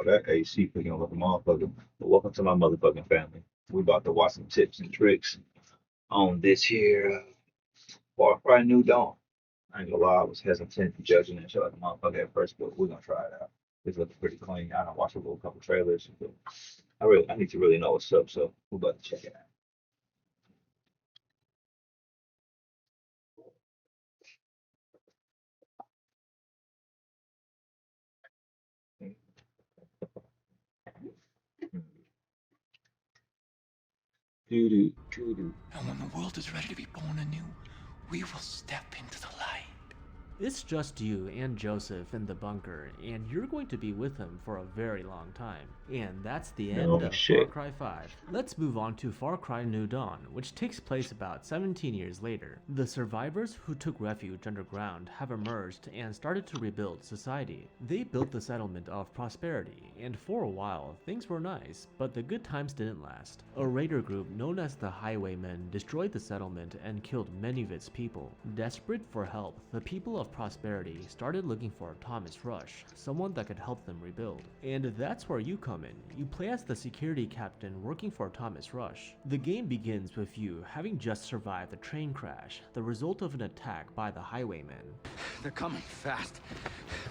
Oh, that AC picking up like a motherfucker. But welcome to my motherfucking family. We about to watch some tips and tricks on this here Far Cry New Dawn. I ain't gonna lie, I was hesitant judging that show like a motherfucker at first, but we're gonna try it out. It's looking pretty clean. I don't watch a little couple trailers, but I need to really know what's up, so we're about to check it out. Doo doo doo doo. And when the world is ready to be born anew, we will step into the light. It's just you and Joseph in the bunker, and you're going to be with him for a very long time. And that's the end No of Far shit. Cry 5. Let's move on to Far Cry New Dawn, which takes place about 17 years later. The survivors who took refuge underground have emerged and started to rebuild society. They built the settlement of Prosperity, and for a while, things were nice, but the good times didn't last. A raider group known as the Highwaymen destroyed the settlement and killed many of its people. Desperate for help, the people of Prosperity started looking for Thomas Rush, someone that could help them rebuild. And that's where you come in. You play as the security captain working for Thomas Rush. The game begins with you having just survived a train crash, the result of an attack by the Highwaymen. They're coming fast.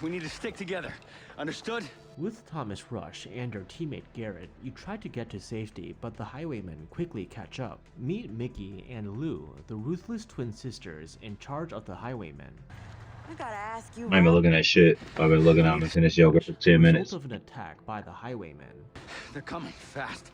We need to stick together. Understood? With Thomas Rush and your teammate Garrett, you try to get to safety, but the Highwaymen quickly catch up. Meet Mickey and Lou, the ruthless twin sisters in charge of the Highwaymen. I gotta ask you. I've been looking at shit. I've been looking at missing this yoga for 10 minutes. Result of an attack by the Highwaymen. They're coming fast.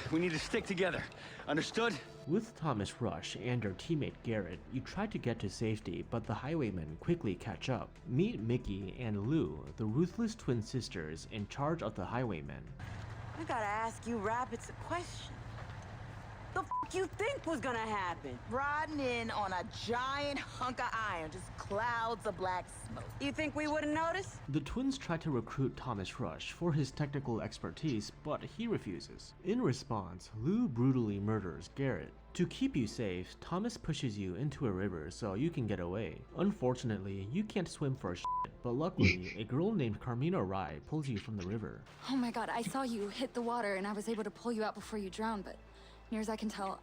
We need to stick together. Understood? With Thomas Rush and your teammate Garrett, you try to get to safety, but the Highwaymen quickly catch up. Meet Mickey and Lou, the ruthless twin sisters in charge of the Highwaymen. I gotta ask you rabbits a question. The f you think was gonna happen? Riding in on a giant hunk of iron, just clouds of black smoke. You think we wouldn't notice? The twins try to recruit Thomas Rush for his technical expertise, but he refuses. In response, Lou brutally murders Garrett. To keep you safe, Thomas pushes you into a river so you can get away. Unfortunately, you can't swim for shit, but luckily, a girl named Carmina Rye pulls you from the river. Oh my god, I saw you hit the water and I was able to pull you out before you drowned, but near as I can tell,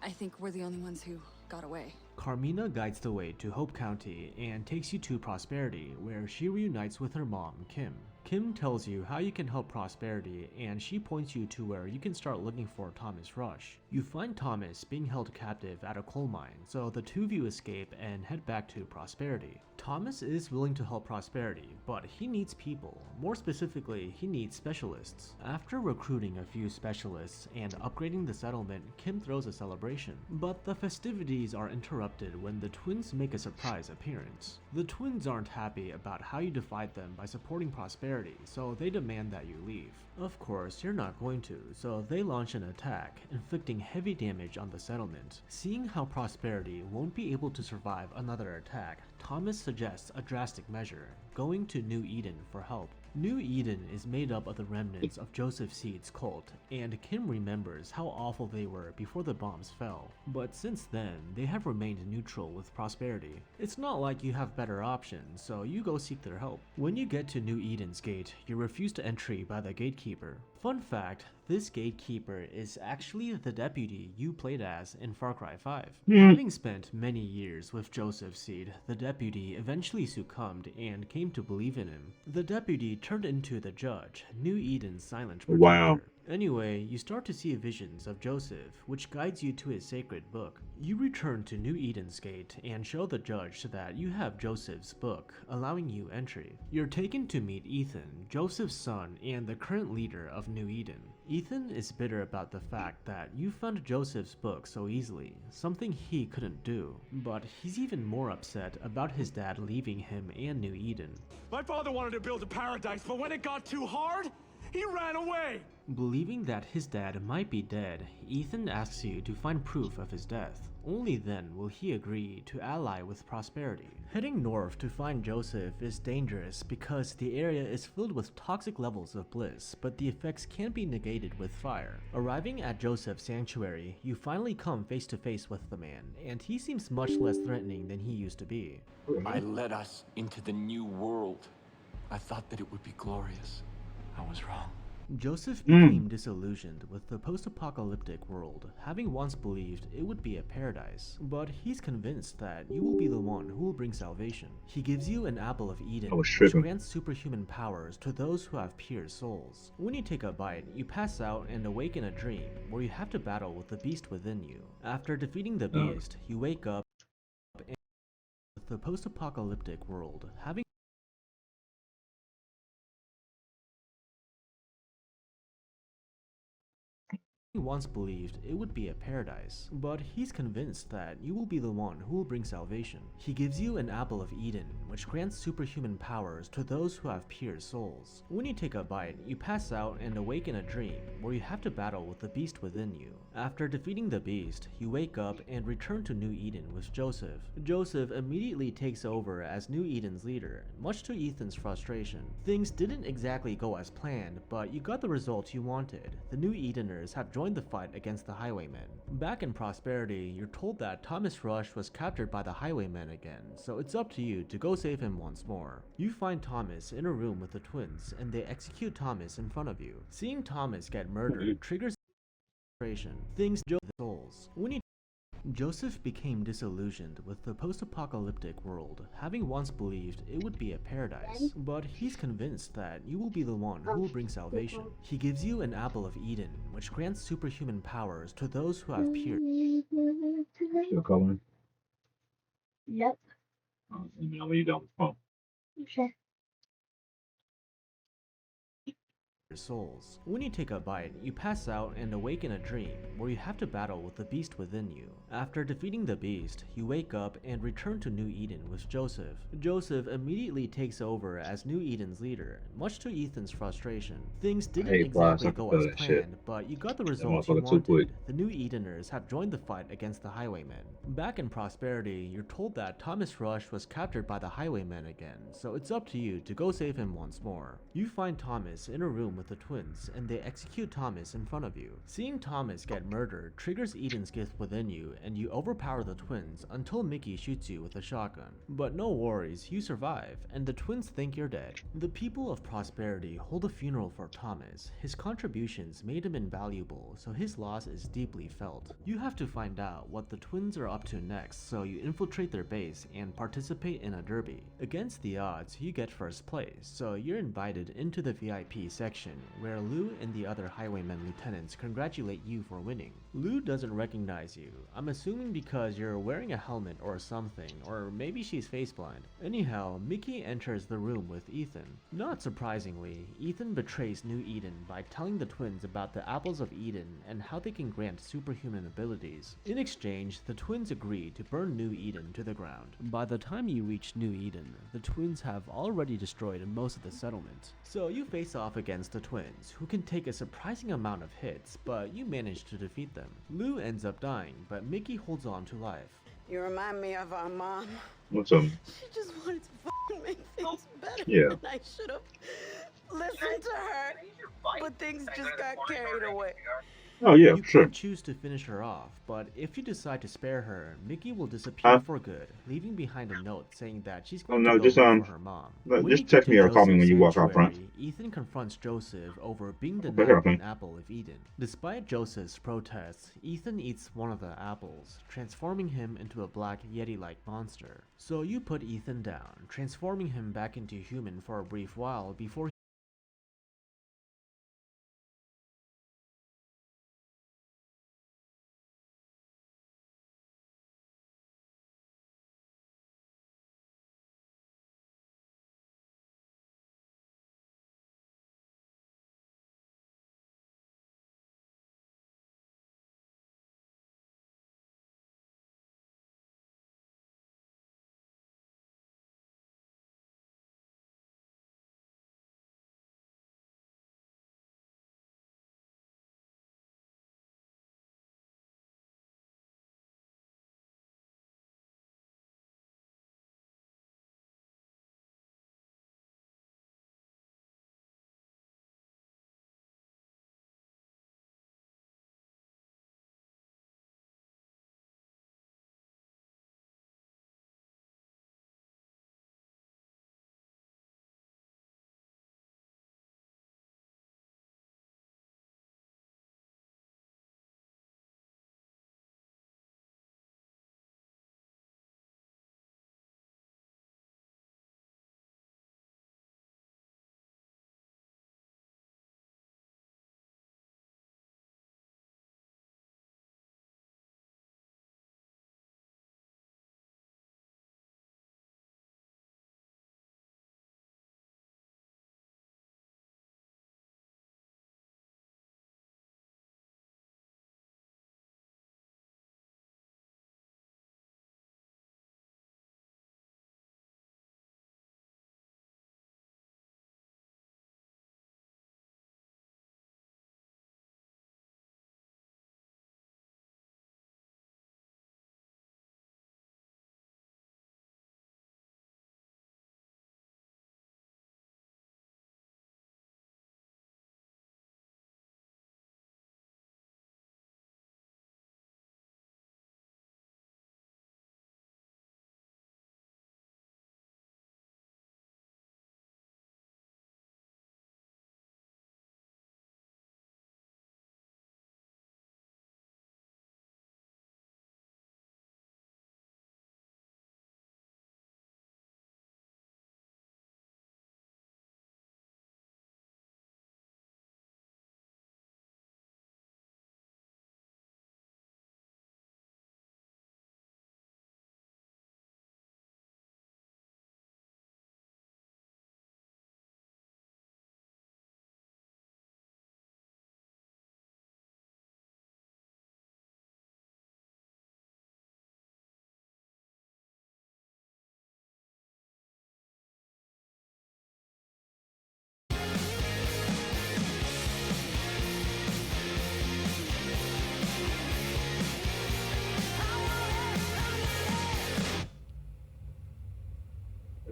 I think we're the only ones who got away. Carmina guides the way to Hope County and takes you to Prosperity, where she reunites with her mom, Kim. Kim tells you how you can help Prosperity, and she points you to where you can start looking for Thomas Rush. You find Thomas being held captive at a coal mine, so the two of you escape and head back to Prosperity. Thomas is willing to help Prosperity, but he needs people. More specifically, he needs specialists. After recruiting a few specialists and upgrading the settlement, Kim throws a celebration. But the festivities are interrupted when the twins make a surprise appearance. The twins aren't happy about how you defied them by supporting Prosperity, so they demand that you leave. Of course, you're not going to, so they launch an attack, inflicting heavy damage on the settlement. Seeing how Prosperity won't be able to survive another attack, Thomas suggests a drastic measure, going to New Eden for help. New Eden is made up of the remnants of Joseph Seed's cult, and Kim remembers how awful they were before the bombs fell. But since then, they have remained neutral with Prosperity. It's not like you have better options, so you go seek their help. When you get to New Eden's gate, you're refused entry by the gatekeeper. Fun fact, this gatekeeper is actually the deputy you played as in Far Cry 5. Having spent many years with Joseph Seed, the deputy eventually succumbed and came to believe in him. The deputy turned into the judge, New Eden's silent protector. Wow. Anyway, you start to see visions of Joseph, which guides you to his sacred book. You return to New Eden's gate and show the judge that you have Joseph's book, allowing you entry. You're taken to meet Ethan, Joseph's son and the current leader of New Eden. Ethan is bitter about the fact that you found Joseph's book so easily, something he couldn't do. But he's even more upset about his dad leaving him and New Eden. My father wanted to build a paradise, but when it got too hard, he ran away! Believing that his dad might be dead, Ethan asks you to find proof of his death. Only then will he agree to ally with Prosperity. Heading north to find Joseph is dangerous because the area is filled with toxic levels of bliss, but the effects can be negated with fire. Arriving at Joseph's sanctuary, you finally come face to face with the man, and he seems much less threatening than he used to be. I led us into the new world. I thought that it would be glorious. I was wrong. Joseph became disillusioned with the post-apocalyptic world, having once believed it would be a paradise. But he's convinced that you will be the one who will bring salvation. He gives you an apple of Eden, I was which tripping. grants superhuman powers to those who have pure souls. When you take a bite, you pass out and awake in a dream, where you have to battle with the beast within you. After defeating the beast, you wake up in the post-apocalyptic world, having He once believed it would be a paradise, but he's convinced that you will be the one who will bring salvation. He gives you an apple of Eden, which grants superhuman powers to those who have pure souls. When you take a bite, you pass out and awake in a dream, where you have to battle with the beast within you. After defeating the beast, you wake up and return to New Eden with Joseph. Joseph immediately takes over as New Eden's leader, much to Ethan's frustration. Things didn't exactly go as planned, but you got the result you wanted. The New Edeners have joined the fight against the Highwaymen. Back in Prosperity, you're told that Thomas Rush was captured by the Highwaymen again, so it's up to you to go save him once more. You find Thomas in a room with the twins, and they execute Thomas in front of you. Seeing Thomas get murdered triggers frustration. Things Joe the souls. When you Joseph became disillusioned with the post-apocalyptic world, having once believed it would be a paradise. But he's convinced that you will be the one who will bring salvation. He gives you an apple of Eden, which grants superhuman powers to those who have pure Still coloring? Yep. Let me know when you're done with the phone. Okay. souls. When you take a bite, you pass out and awake in a dream, where you have to battle with the beast within you. After defeating the beast, you wake up and return to New Eden with Joseph. Joseph immediately takes over as New Eden's leader, much to Ethan's frustration. Things didn't exactly go as planned, but you got the result you wanted. The New Edeners have joined the fight against the Highwaymen. Back in Prosperity, you're told that Thomas Rush was captured by the Highwaymen again, so it's up to you to go save him once more. You find Thomas in a room with the twins, and they execute Thomas in front of you. Seeing Thomas get murdered triggers Eden's gift within you, and you overpower the twins until Mickey shoots you with a shotgun. But no worries, you survive, and the twins think you're dead. The people of Prosperity hold a funeral for Thomas. His contributions made him invaluable, so his loss is deeply felt. You have to find out what the twins are up to next, so you infiltrate their base and participate in a derby. Against the odds, you get first place, so you're invited into the VIP section, where Lou and the other Highwaymen lieutenants congratulate you for winning. Lou doesn't recognize you, I'm assuming because you're wearing a helmet or something, or maybe she's face blind. Anyhow, Mickey enters the room with Ethan. Not surprisingly, Ethan betrays New Eden by telling the twins about the Apples of Eden and how they can grant superhuman abilities. In exchange, the twins agree to burn New Eden to the ground. By the time you reach New Eden, the twins have already destroyed most of the settlement. So you face off against the twins, who can take a surprising amount of hits, but you manage to defeat them. Lou ends up dying, but Mickey holds on to life. You remind me of our mom. What's up? She just wanted to fucking make things better. Yeah. And I should have listened to her. But things just got carried away. Oh yeah, You sure. could choose to finish her off, but if you decide to spare her, Mickey will disappear for good, leaving behind a note saying that she's going to go look for her mom. When just you get text to me or call me when you walk out front. Sanctuary, Ethan confronts Joseph over being Okay, denied okay. an apple of Eden. Despite Joseph's protests, Ethan eats one of the apples, transforming him into a black Yeti-like monster. So you put Ethan down, transforming him back into human for a brief while before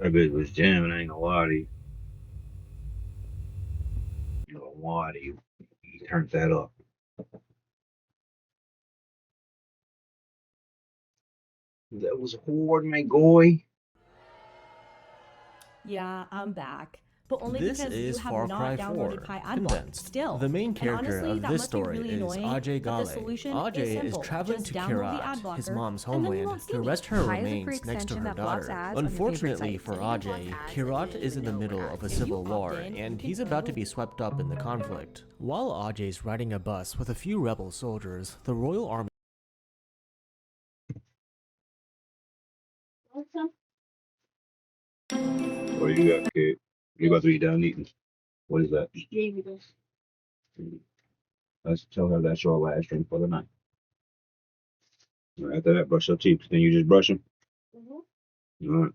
That bitch was jamming, I ain't gonna lie to you. I ain't gonna lie to you. He turned that up. That was hard, my boy. Yeah, I'm back. But only This because is you have Far not Cry downloaded 4, Pi Unblock condensed. still. The main And character honestly, of that this must be story really is annoying, Ajay but the Ghale. solution Ajay is is simple. traveling Just to download the ad Kirat, his blocker, mom's and then you homeland, won't see to me. rest her Pi is a free remains next to extension her that blocks daughter. ads on your favorite Unfortunately sites. for It even blocks Ajay, ads that Kirat you is in the know were middle of a ads. If you civil war, opt in, you and can he's about to download be swept up in the conflict. While Ajay's riding a bus with a few rebel soldiers, the Royal Army Awesome. What do you got, kid? You about to be done eating? What is that? Gravy this. Let's tell her that's your last drink for the night. After that, brush your teeth. Then you just brush them. Mm-hmm.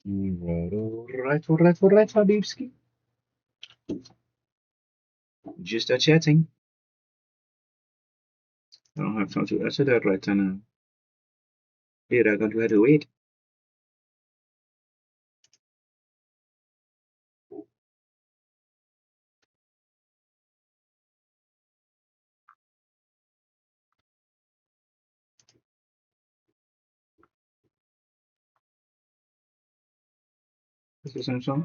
All right. All right, Habibski. Just a chatting. I don't have time to answer that right now. Here, I'm going to have to wait. Is this the same song?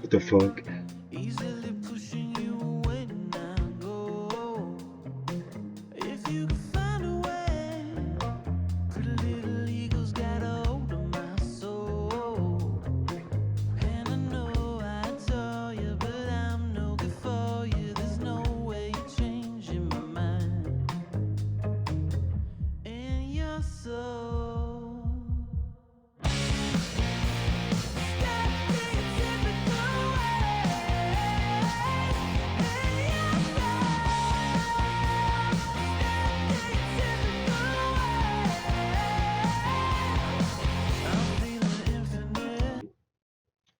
What the fuck?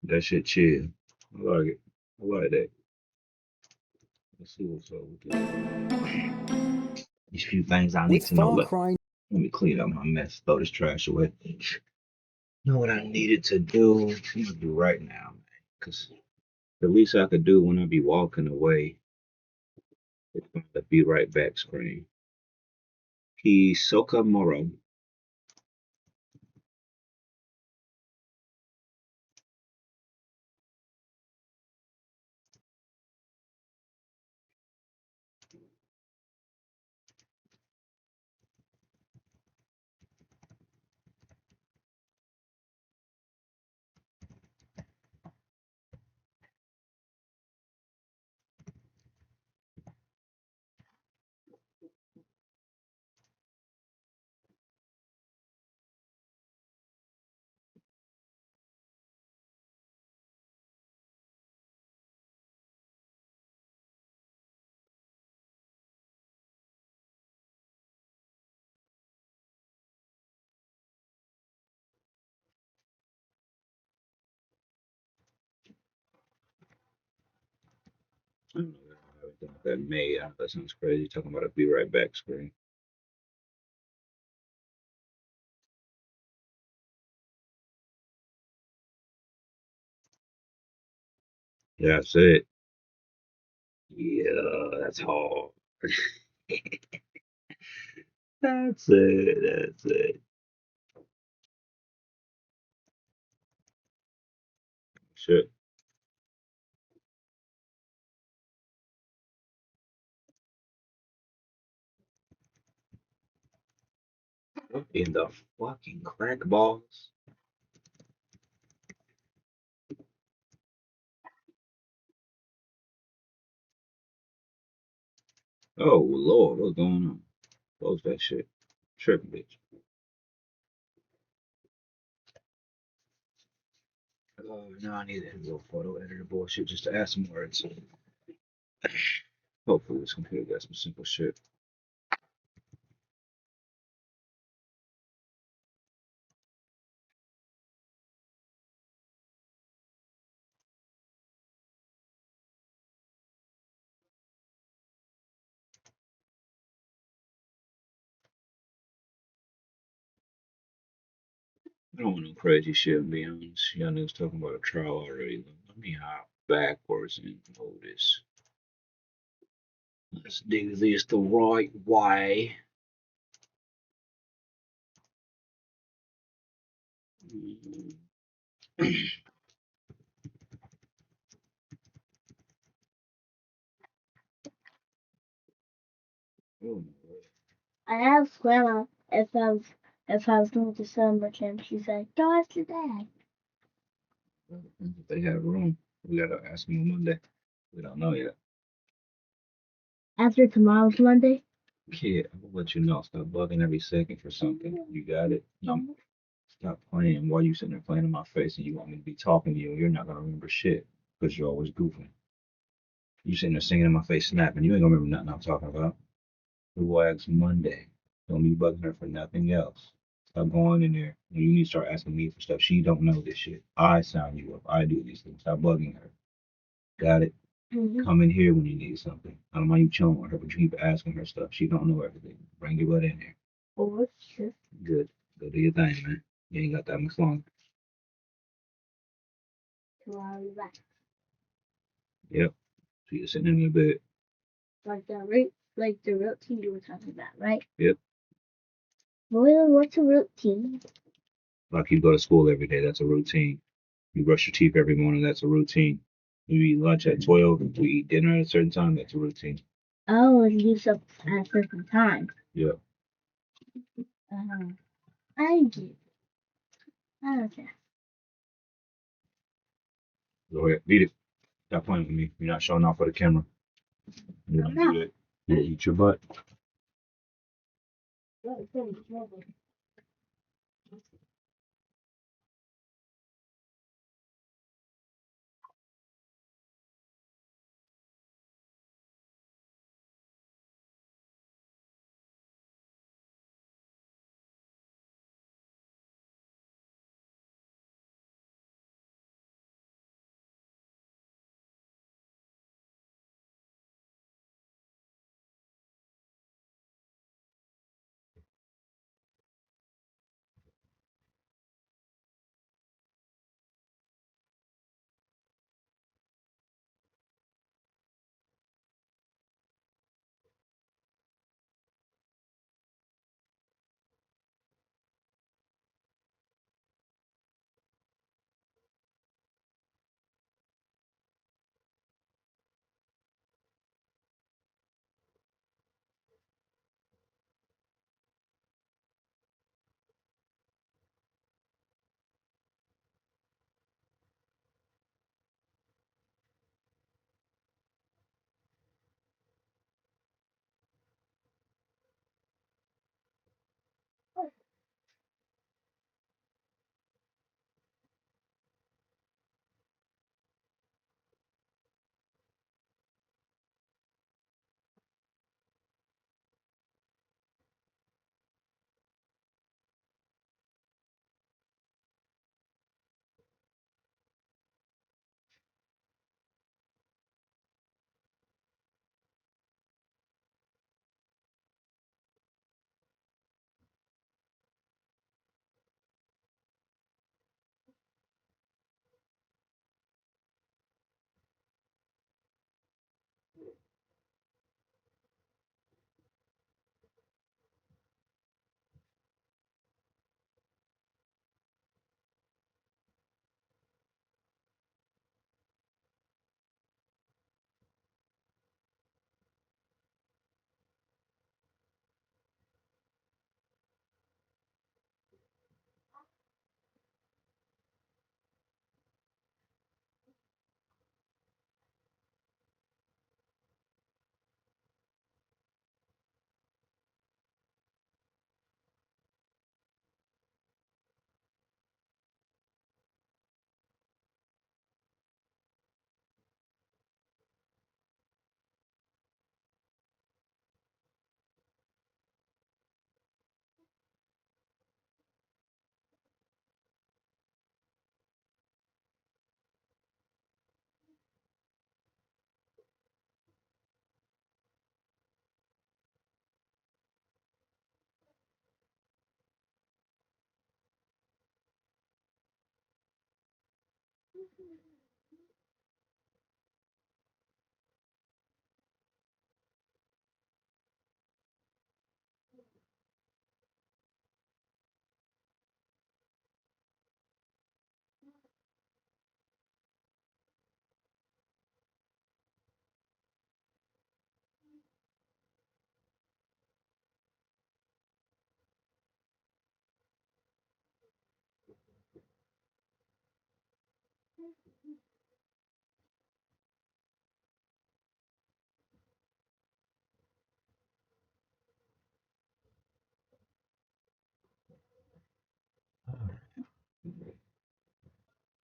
That shit chill. I like it. I like that. Let's see what's up with this. These few things I need to know. Let me clean up my mess. Throw this trash away. You know what I needed to do? I'm gonna do right now, man. Cause the least I could do when I be walking away is find the be right back screen. Hisoka Moro. I don't know how everything got made. That sounds crazy. Talking about a be right back screen. Yeah, that's it. Yeah, that's hard. That's it. That's it. Shit. What in the fucking crack balls? Oh Lord, what's going on? Close that shit. Tripping, bitch. Oh, no, I need a little photo editor bullshit just to add some words. Hopefully, this computer got some simple shit. I don't want no crazy shit, to be honest. Y'all niggas talking about a trial already. Let me hop backwards and hold this. Let's do this the right way. Oh, I asked Grandma if I was going to summer camp. She said, "Go ask your dad." if they have room, we gotta ask them on Monday. We don't know yet. After tomorrow's Monday. Kid, I will let you know. Stop bugging every second for something. You got it? No. Stop playing. Why you sitting there playing in my face and you want me to be talking to you and you're not gonna remember shit because you're always goofing. You sitting there singing in my face, snapping. You ain't gonna remember nothing I'm talking about. We will ask Monday. Don't be bugging her for nothing else. Stop going in there. You need to start asking me for stuff. She don't know this shit. I sound you up. I do these things. Stop bugging her. Got it? Come in here when you need something. I don't mind you chilling with her, but you keep asking her stuff. She don't know everything. Bring your butt in here. Or just Good. Go do your thing, man. You ain't got that much longer. tomorrow back. Yep. So you're sitting in your bed. Like the routine you were talking about, right? Yep. Well, what's a routine? Like you go to school every day. That's a routine. You brush your teeth every morning. That's a routine. You eat lunch at 12. You eat dinner at a certain time. That's a routine. Oh, and do stuff at a certain time. Yep. I get. Okay. Go ahead. Beat it. Stop playing with me. You're not showing off for the camera. You don't do that. You eat your butt.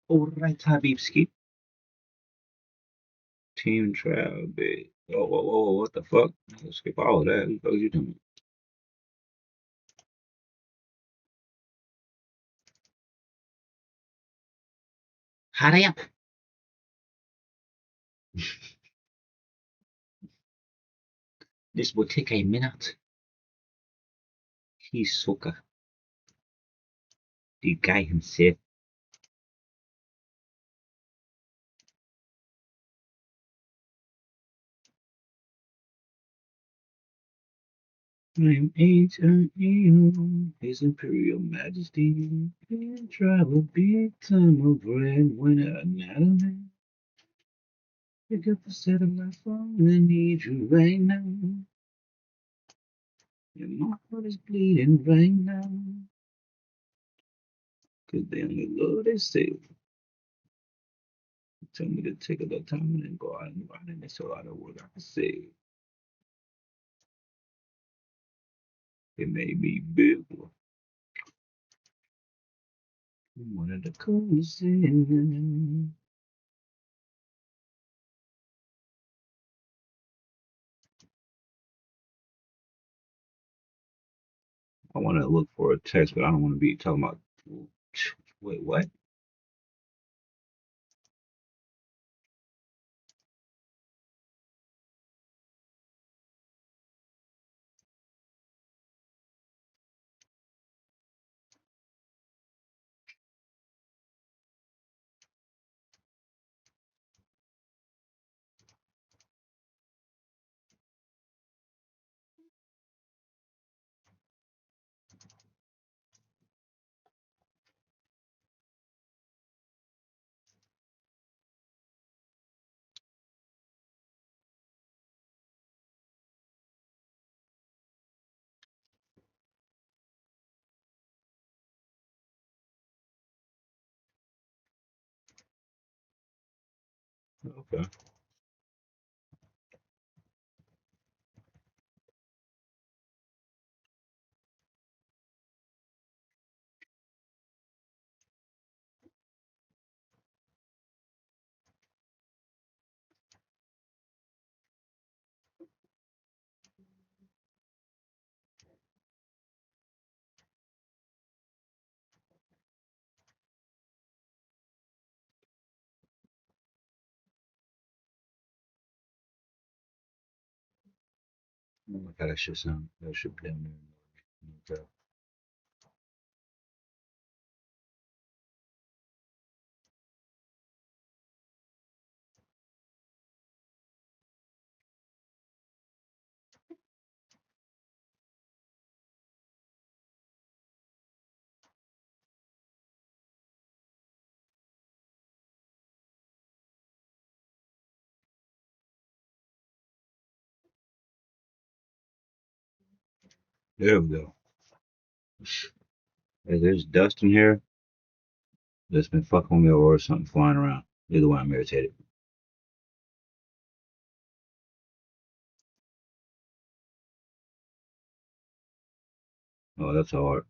All right, Habibski. Team trial, big. Whoa, whoa, whoa, what the fuck? Let's skip all of that. What the fuck you doing? Hurry up. This will take a minute. He's sucker. The guy himself. I'm H.I.M. His Imperial Majesty. And travel big time over and when anatomy. Pick up the set of my phone. I need you right now. And my heart is bleeding right now. Cause they only love they say. Tell me to take a little time and then go out and run and there's a lot of work I can say. It made me big. One of the coolest in. I want to look for a text, but I don't want to be talking about. Wait, what? Okay. Oh my God, that should sound. That should play on there. Okay. There we go. Hey, there's dust in here that's been fucking with me or something flying around. Either way, I'm irritated. Oh, that's hard.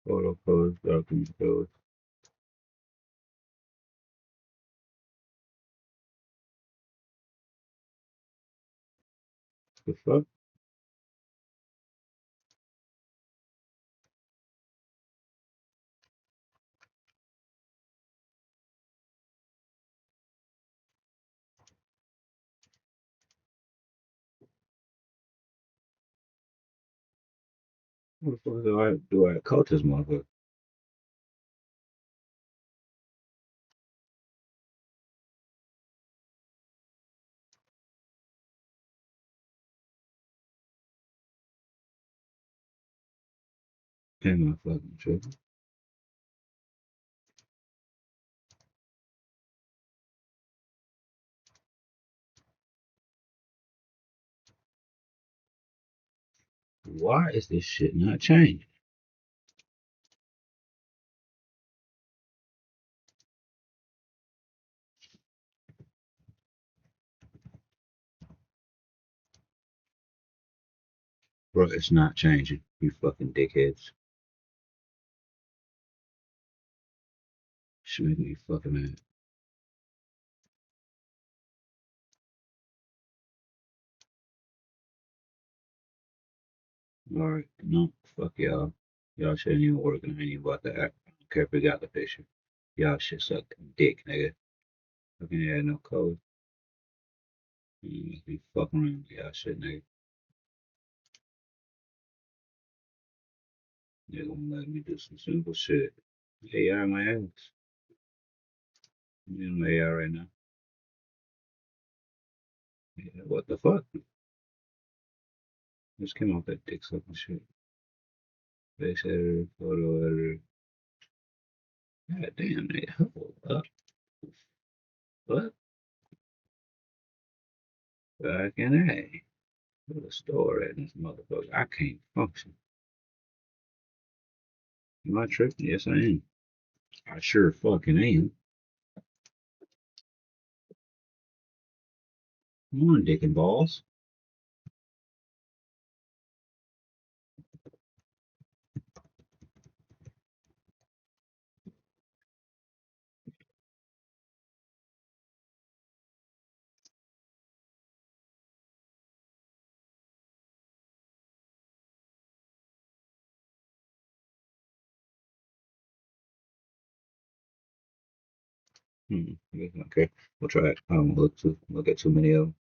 Photo colors, document colors. The fuck? What the fuck do I coach this motherfucker? Am I fucking tripping? Why is this shit not changing? Bro, it's not changing. You fucking dickheads. Should make me fucking mad. Alright, no, fuck y'all. Y'all shouldn't even work and I ain't even about to act. I don't care if we got the picture. Y'all shit suck dick, nigga. Fucking had no code. You must be fucking around with y'all shit, nigga. They gonna let me do some simple shit. AI my ass. I'm in my AI right now. Yeah, what the fuck? Just came off that dick sucking shit. Face editor, photo editor. God damn, nigga. Hold up. What? Fucking A. Put a store at this motherfucker. I can't function. Am I tripping? Yes, I am. I sure fucking am. Come on, dick and balls. Yeah, okay. We'll try it. I don't look at too many of them.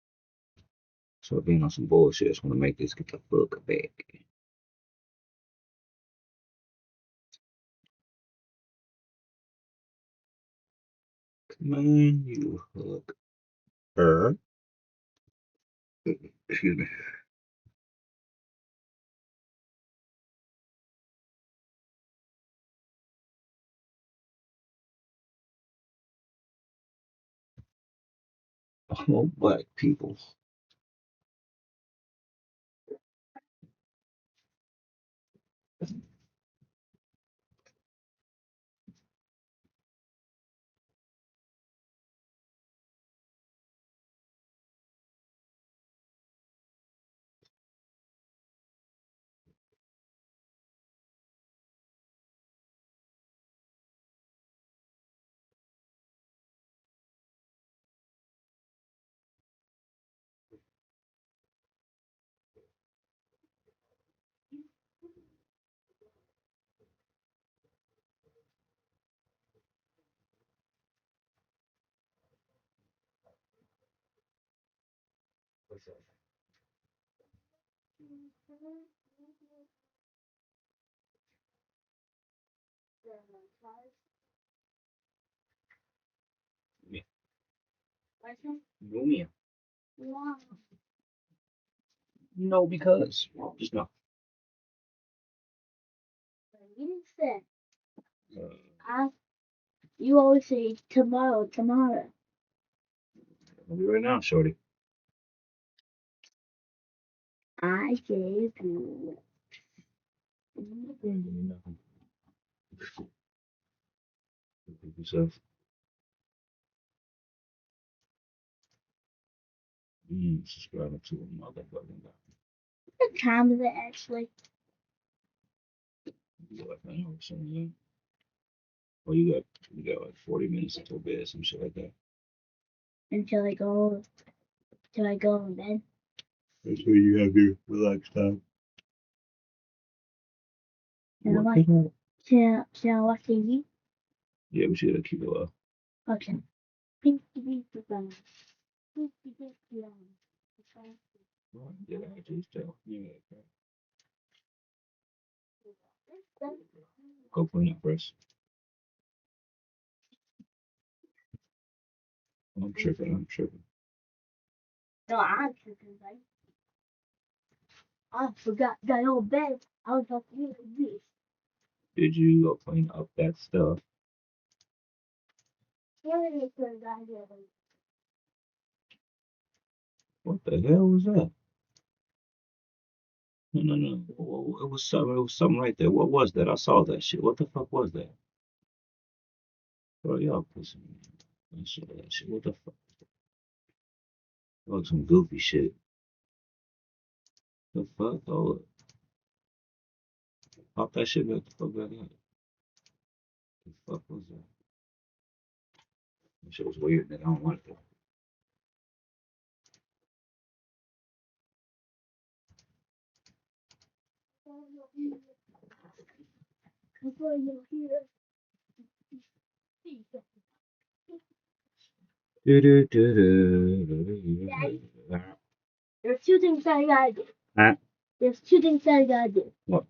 So being on some bullshit, I just want to make this get the fuck back. Come on, you hook. Excuse me. Oh, black people. Yeah. No, yeah. No, because. Just no. You said, Uh, you always say tomorrow, tomorrow. I'll be right now, shorty. I gave you. Nothing. Yourself. Subscribe to a motherfucking guy. What time is it actually? Like an hour or something. Well, you got like 40 minutes until bed, some shit like that. Until I go, till I go in bed. That's where you have your relaxed time. Should I What? watch, should I watch TV? Yeah, we should keep it low. Okay. Pinky pinky brown. Pinky pinky brown. Okay. Right. Yeah, I just tell. Yeah, okay. Go clean up first. I'm tripping. I'm tripping. No, I'm tripping, right? I forgot that old bed. I was about to use this. Did you go clean up that stuff? What the hell was that? No, no, no. It was something. It was something right there. What was that? I saw that shit. What the fuck was that? Bro, y'all pissing me off. I saw that shit. What the fuck? That was some goofy shit. The fuck? Hold it. Pop that shit back the fuck back in. The fuck was that? That shit was weird, nigga. I don't like that. There's two things that I gotta do. Huh? There's two things that I gotta do. What?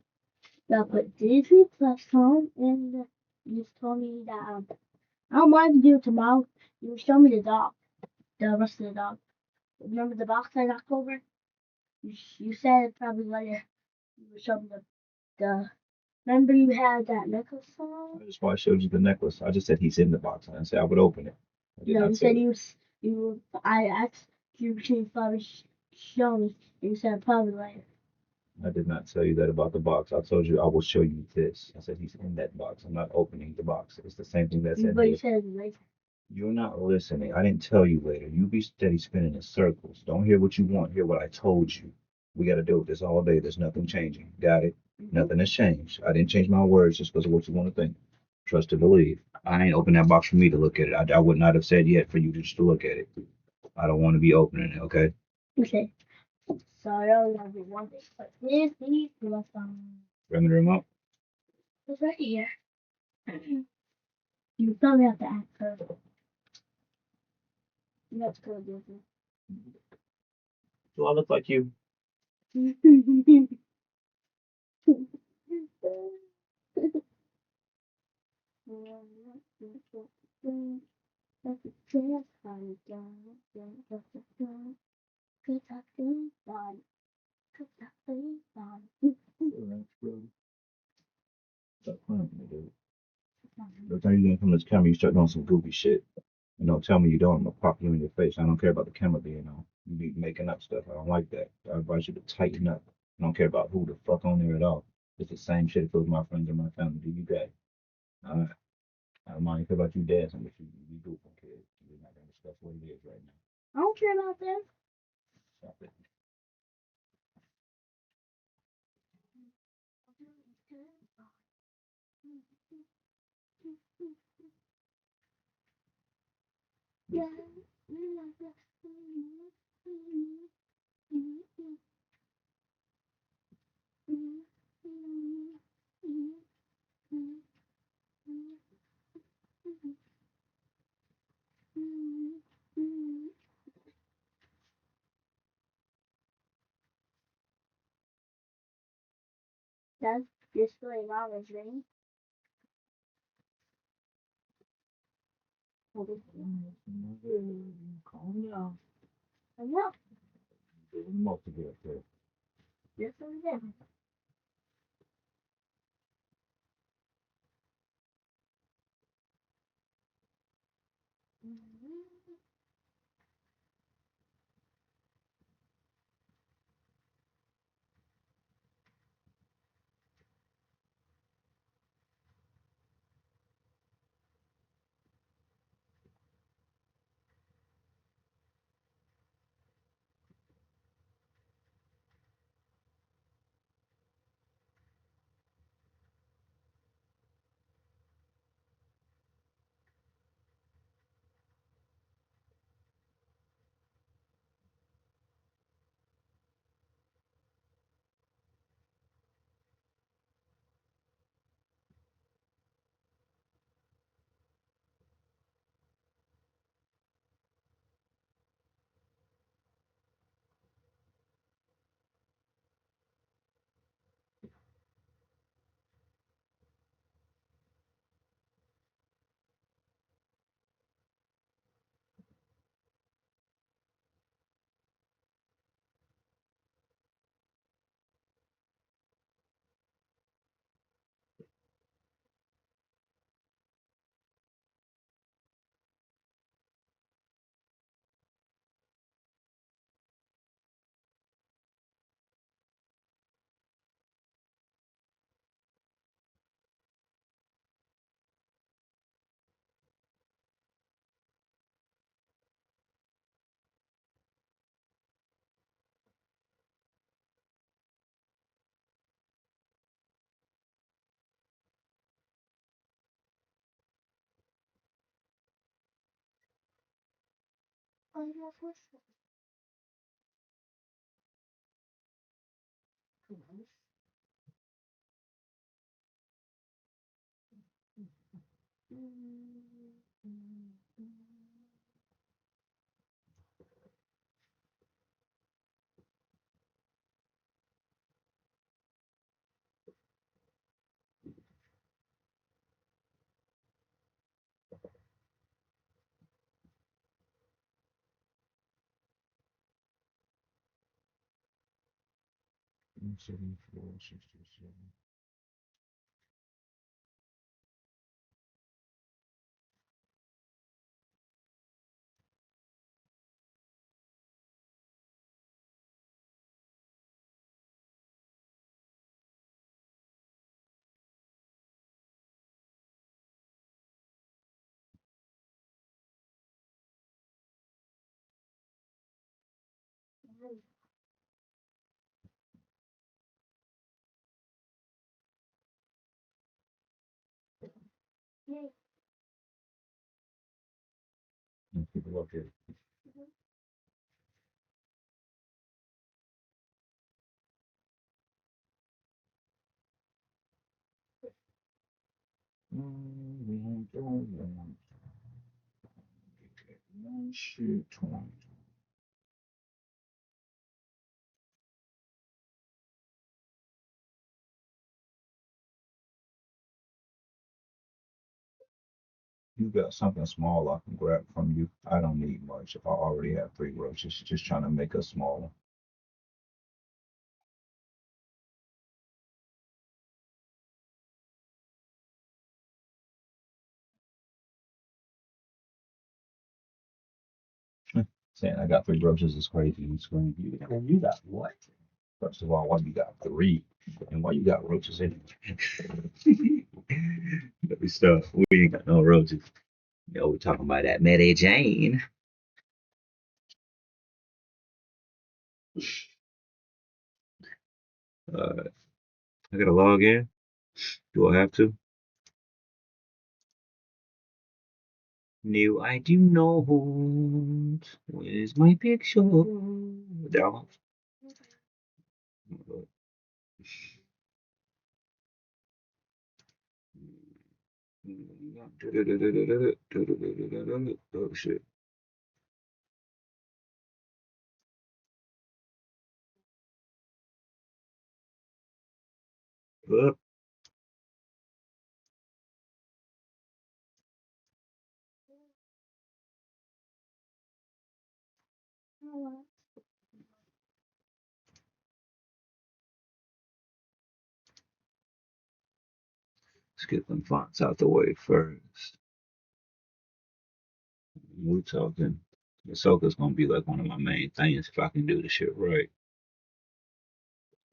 Gotta put Disney Plus on, and you just told me that I don't mind to do it tomorrow. You show me the dog, the rest of the dog. Remember the box I knocked over? You said probably later. You would show me the. Remember you had that necklace on? That's why I showed you the necklace. I just said he's in the box. I didn't say I would open it. I did No, not you say said that. you. I asked you to probably show me, and you said probably later. I did not tell you that about the box. I told you I will show you this. I said he's in that box. I'm not opening the box. It's the same thing that's in But you here. said later. You're not listening. I didn't tell you later. You be steady spinning in circles. Don't hear what you want. Hear what I told you. We got to deal with this all day. There's nothing changing. Got it? Nothing has changed. I didn't change my words just because of what you want to think. Trust and believe. I ain't opened that box for me to look at it. I would not have said yet for you just to look at it. I don't want to be opening it, okay? Okay. So I only have to do one thing. But Disney Plus on. Bring me the remote. It's right here. You probably have to ask her. You have to go to Disney. Do I look like you? Stop playing with me, dude. Every time you gonna come to this camera, you start doing some goofy shit. And don't tell me you don't. I'm gonna pop you in your face. I don't care about the camera being on. You be making up stuff. I don't like that. I advise you to tighten up. I don't care about who the fuck on there at all. It's the same shit if it was my friends or my family. Do you gay? Alright. I don't mind about you dancing, but you be goofing, kid. We're not gonna discuss what it is right now. I don't care about them. Stop it. That's just the way Mama's ring. Calm down. I know. There's most of it up there. Just so them. 174, 67. People up here. Shit, 20. You got something small I can grab from you. I don't need much. If I already have 3 roaches, just trying to make us smaller. Saying I got 3 roaches is crazy. You scream. You got what? First of all, why you got 3? And why you got roaches anyway? Let me stop. We ain't got no roaches. Yo, we're talking about that Mary Jane. I gotta log in. Do I have to? New ID note. Where's my picture? Down. Oh shit. Up. Let's get them fonts out the way first. We're talking. Ahsoka's gonna be like one of my main things if I can do the shit right.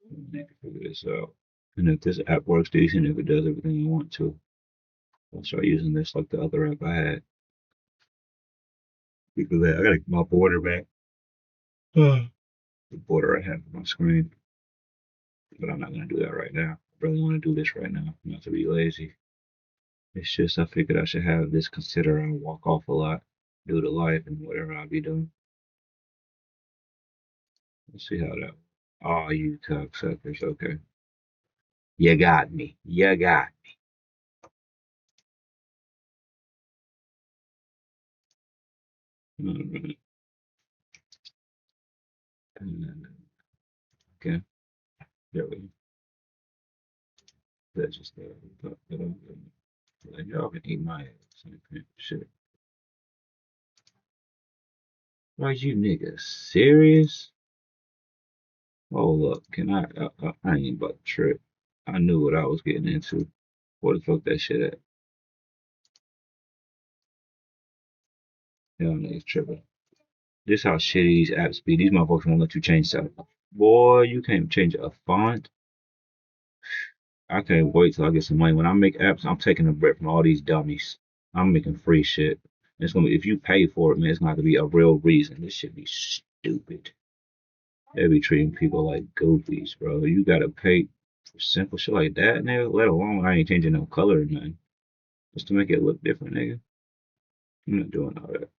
I can figure this out. And if this app works decent, if it does everything I want to, I'll start using this like the other app I had. Because I gotta get my border back. The border I have on my screen. But I'm not gonna do that right now. I really want to do this right now, not to be lazy. It's just I figured I should have this consider I walk off a lot due to life and whatever I'll be doing. Let's see how that. Oh, you cocksuckers. Okay. You got me. You got me. Okay. There we go. That's just like, y'all can eat my ass. Okay, shit. Are you niggas serious? Hold up. Can I ain't about to trip. I knew what I was getting into. Where the fuck that shit at? Hell niggas tripping. This how shitty these apps be. These motherfuckers won't let you change stuff. Boy, you can't change a font. I can't wait till I get some money. When I make apps, I'm taking a break from all these dummies. I'm making free shit. It's gonna be if you pay for it, man, it's gonna have to be a real reason. This should be stupid. They be treating people like goofies, bro. You gotta pay for simple shit like that, nigga. Let alone I ain't changing no color or nothing. Just to make it look different, nigga. I'm not doing all that.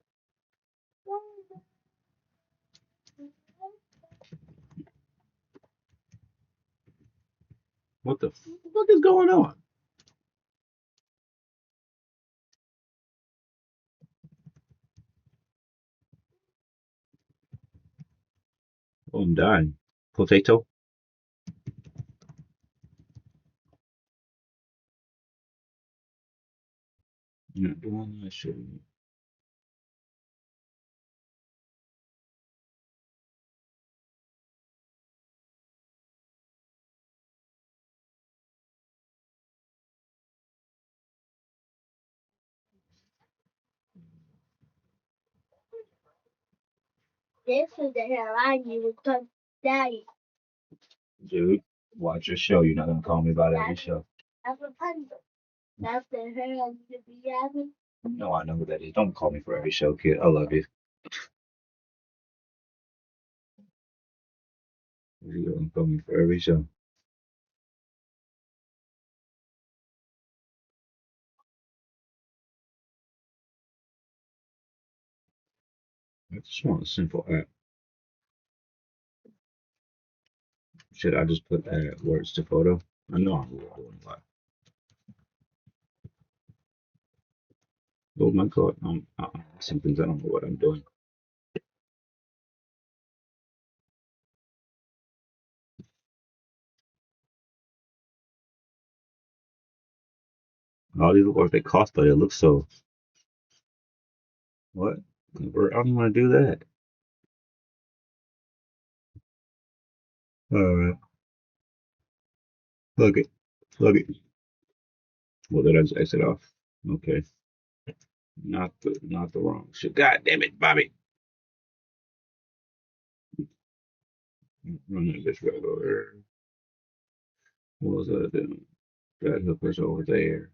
What the fuck is going on? Oh, I'm dying. Potato? Not doing that shit. This is the hell I knew because Daddy. Dude, watch your show. You're not gonna call me about every That's show. that's Rapunzel. That's the hell I need to be having. No, I know who that is. Don't call me for every show, kid. I love you. You're gonna call me for every show. I just want a simple app. Should I just put add words to photo? I know I'm doing a lot. Oh my god, some things I don't know what I'm doing. All these look like they cost, but it looks so. What? I don't want to do that. Alright, plug it. Plug it. Well, then I just exit off. Okay. Not the wrong shit. God damn it, Bobby. Running this road over. What was that doing? That hooker's over there.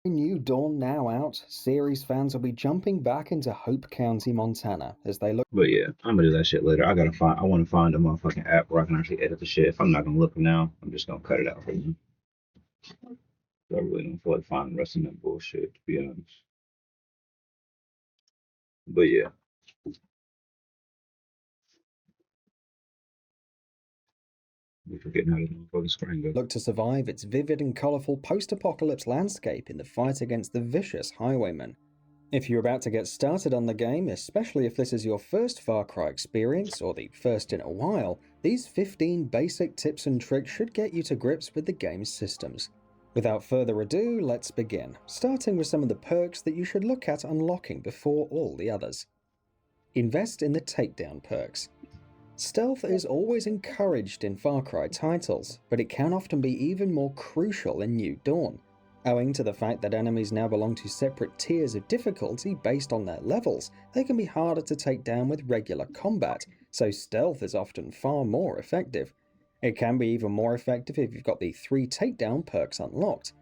New Dawn now out, series fans will be jumping back into Hope County, Montana as they look. But yeah, I'm gonna do that shit later. I want to find a motherfucking app where I can actually edit the shit. If I'm not gonna look now, I'm just gonna cut it out for you. I really don't feel like finding the rest of that bullshit, to be honest. But yeah. We're forgetting how to motherfucking screen go. Look to survive its vivid and colourful post-apocalypse landscape in the fight against the vicious highwaymen. If you're about to get started on the game, especially if this is your first Far Cry experience, or the first in a while, these 15 basic tips and tricks should get you to grips with the game's systems. Without further ado, let's begin, starting with some of the perks that you should look at unlocking before all the others. Invest in the takedown perks. Stealth is always encouraged in Far Cry titles, but it can often be even more crucial in New Dawn. Owing to the fact that enemies now belong to separate tiers of difficulty based on their levels, they can be harder to take down with regular combat, so stealth is often far more effective. It can be even more effective if you've got the 3 takedown perks unlocked.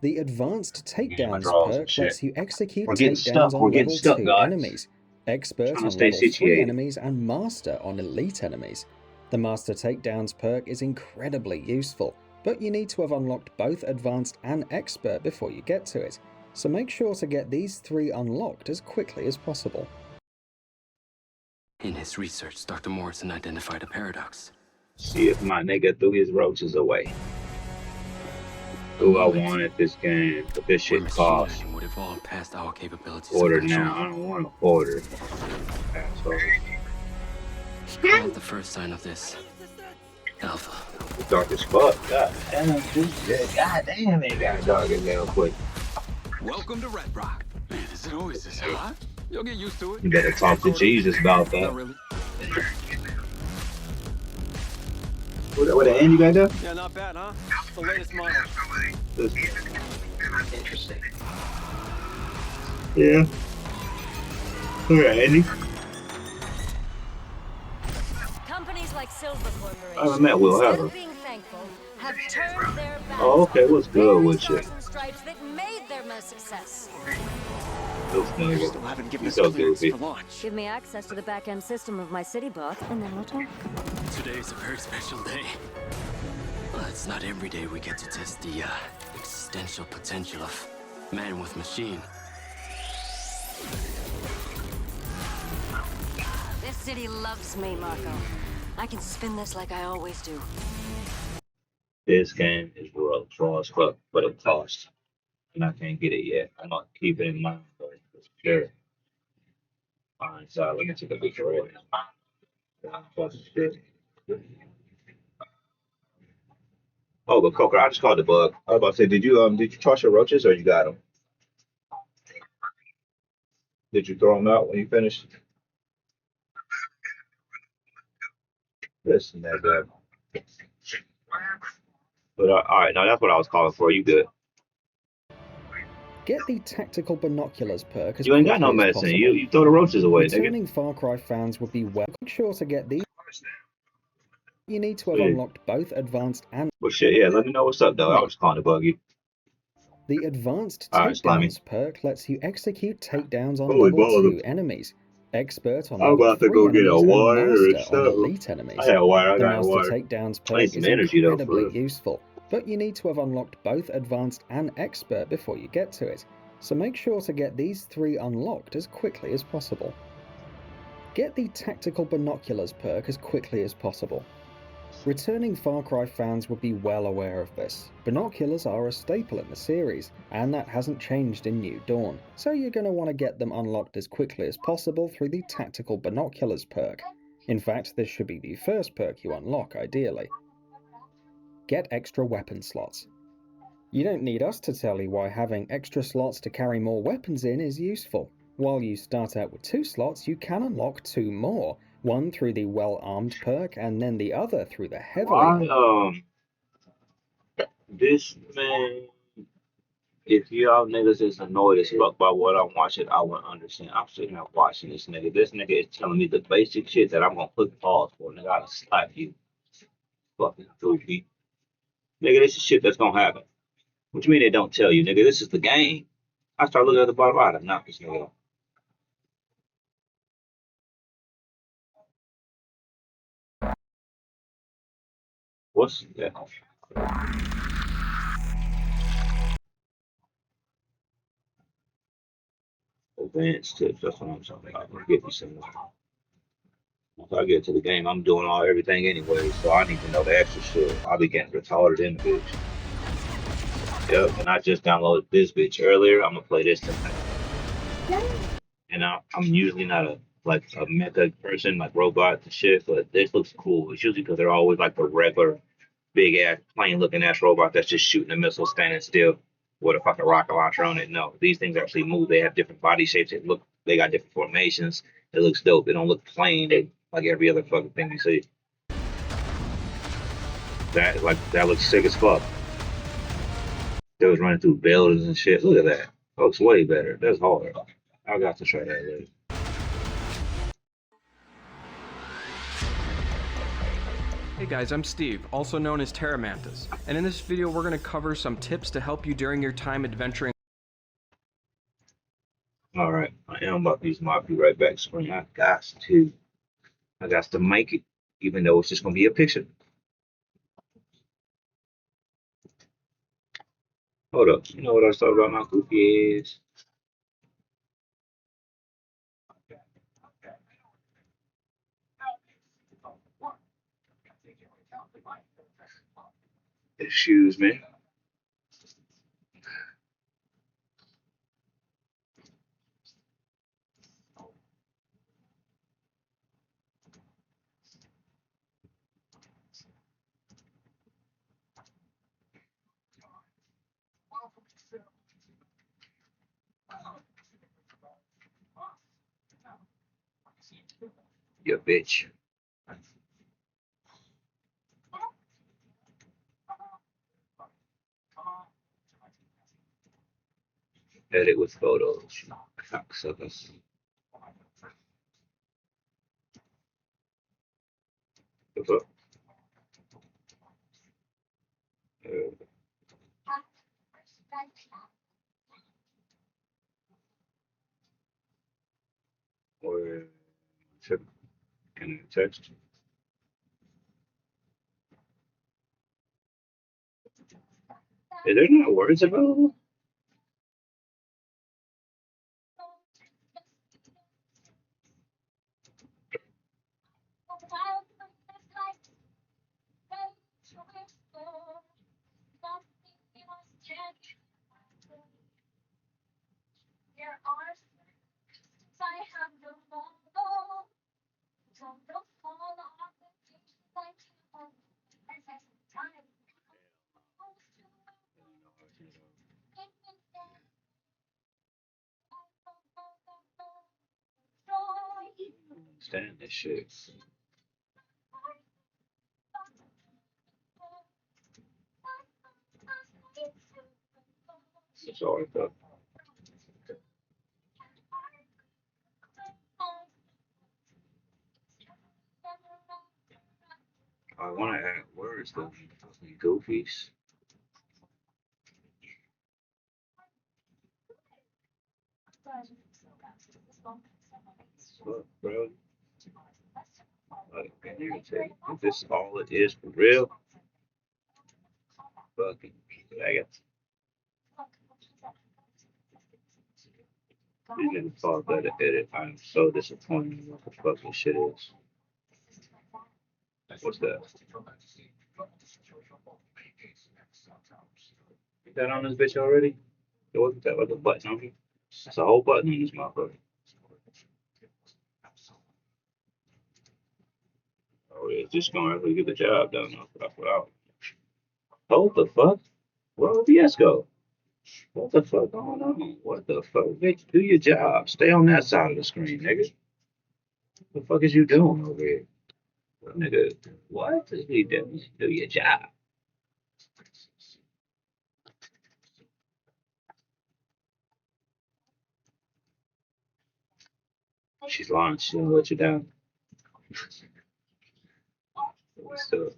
The advanced takedowns perk lets you execute takedowns on level 2 enemies, expert on level 3 enemies, and master on elite enemies. The master takedowns perk is incredibly useful, but you need to have unlocked both advanced and expert before you get to it, so make sure to get these 3 unlocked as quickly as possible. In his research, Dr. Morrison identified a paradox. See if my nigga threw his roaches away. Who I wanted this game, but this shit costs. Would evolve past our capabilities. Order now. I don't want to order. Asshole. Not the first sign of this. Alpha. It's dark as fuck. God damn, God damn, it got dark as hell quick. Welcome to Red Rock. Man, is it always this hot? You'll get used to it. You better talk to Jesus about that. Not really. What the end you got there? Yeah, not bad, huh? The latest model. Interesting. Yeah. Alright, Andy. Companies like Silver Corporation, I haven't met Will, have I? being thankful, have turned their backs Oh, okay. What's good with you? on the stripes that made them a success. Those niggas. Still haven't given us So clearance goofy. for launch. Give me access to the back-end system of my city bot, and then we'll talk. Today's a very special day. Well, it's not every day we get to test the existential potential of man with machine. This city loves me, Marco. I can spin this like I always do. this game is raw as fuck, but it costs, and I can't get it yet. I'm gonna keep it in mind though, for sure. Fine, so let me take a picture right now. Oh, but Coker, I just called the bug. I was about to say, did you toss your roaches or you got them? Did you throw them out when you finished? Listen, that guy. But all right, now that's what I was calling for. You good? Get the tactical binoculars perk as You ain't got no quickly as medicine. possible. You throw the roaches away, nigga. Returning Far Cry fans would be well. Make sure to get these. You need to have Yeah. unlocked both advanced and. Well, shit, yeah. Let me know what's up, though. I was calling to bug you. The advanced All right, Slimy. takedowns perk lets you execute takedowns on Holy level balls. 2 enemies, expert on I'm level about to 3 go get a enemies, and water or master on something. elite enemies. I had water. I The got master water. takedowns I need perk some is energy, though, for incredibly real. useful, but you need to have unlocked both advanced and expert before you get to it, so make sure to get these 3 unlocked as quickly as possible. Get the tactical binoculars perk as quickly as possible. Returning Far Cry fans would be well aware of this. Binoculars are a staple in the series, and that hasn't changed in New Dawn, so you're going to want to get them unlocked as quickly as possible through the Tactical Binoculars perk. In fact, this should be the first perk you unlock, ideally. Get extra weapon slots. You don't need us to tell you why having extra slots to carry more weapons in is useful. While you start out with 2 slots, you can unlock 2 more, one through the well-armed perk, and then the other through the heavily armed. This man, if y'all niggas is annoyed as fuck by what I'm watching, I would understand. I'm sitting here watching this nigga. This nigga is telling me the basic shit that I'm gonna click pause for. Nigga, I'll slap you. Fucking goofy. Nigga, this is shit that's gonna happen. What you mean they don't tell you, nigga? This is the game. I start looking at the bottom. I'd knock this nigga off. What's that? Advanced tips. That's what I'm talking about. I'm gonna get me some. Once I get to the game, I'm doing everything anyway, so I need to know the extra shit. I'll be getting retarded in the bitch. Yep, and I just downloaded this bitch earlier. I'm gonna play this tonight. And I'm usually not a mecha person, like robots and shit, but this looks cool. It's usually because they're always like the regular big ass plain looking ass robot that's just shooting a missile standing still with a fucking rocket launcher on it. No, these things actually move. They have different body shapes. They got different formations. It looks dope. They don't look plain. They like every other fucking thing you see. That looks sick as fuck. They was running through buildings and shit. Look at that. Looks way better. That's hard. I got to try that later. Hey guys, I'm Steve, also known as Terramantis, and in this video we're going to cover some tips to help you during your time adventuring. Alright, I am about to use my be right back screen. I got to make it, even though it's just gonna be a picture. Hold up, you know what I was talking about my goofy ass? Excuse me. You bitch. Edit with photos. Cocksuckers. The fuck? Or can I text? Is there not words available? Stand this shit. It's always up. I want to add words though. Fucking goofies. Fuck, bro. Like, can you tell if this all it is for real? Fucking faggots. These niggas thought that edit. I'm so disappointed in what the fuck this shit is. What's that? Get that on this bitch already? There wasn't that like a button on here? That's a whole button on this motherfucker. Oh, yeah, it's just gonna actually get the job done. Hold the fuck? Where would the go? What the fuck going on? What the fuck? Bitch, do your job. Stay on that side of the screen, nigga. What the fuck is you doing over here? Well, nigga, what is he doing? Do your job. She's lying. She gonna let you down. What's up?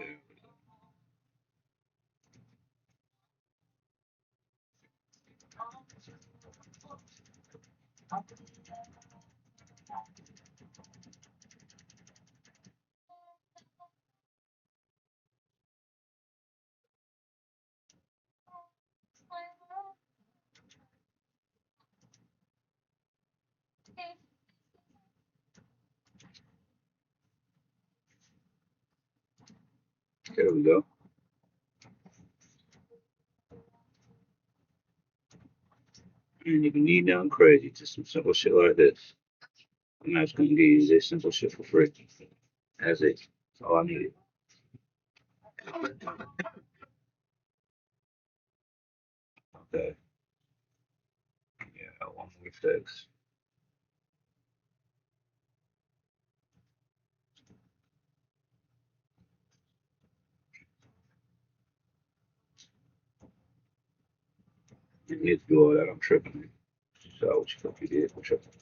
Okay. There we go. And you can need down crazy to some simple shit like this. I'm not just gonna give you this simple shit for free. That's it. That's all I needed. Okay. Yeah, one more fix. You need to do all that. I'm tripping. So what you think you did? I'm tripping.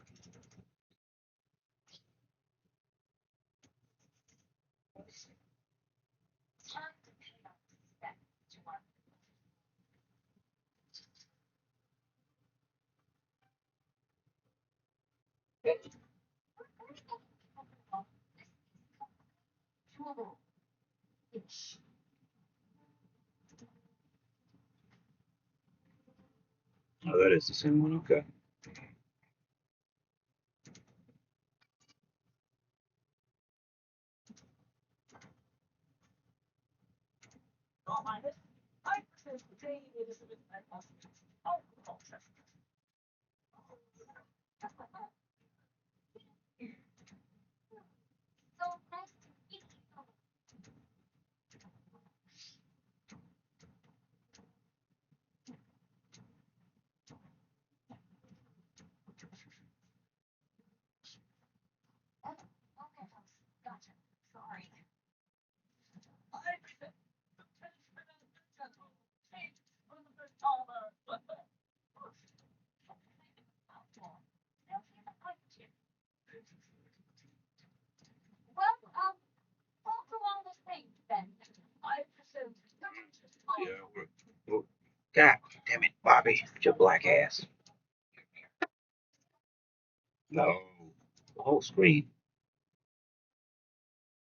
Oh, that is the same one. Okay. God damn it, Bobby, with your black ass. No, the whole screen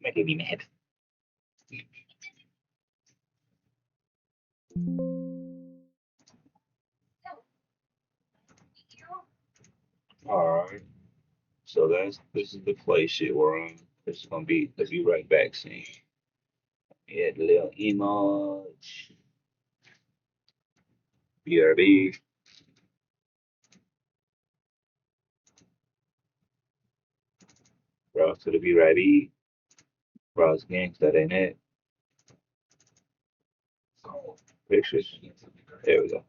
making me mad. All right, so this is the play shit we're on. This is gonna be the be right back scene. Yeah, the little emoji. BRB. Browse to the be right B. Browse games that ain't it. Pictures. There we go.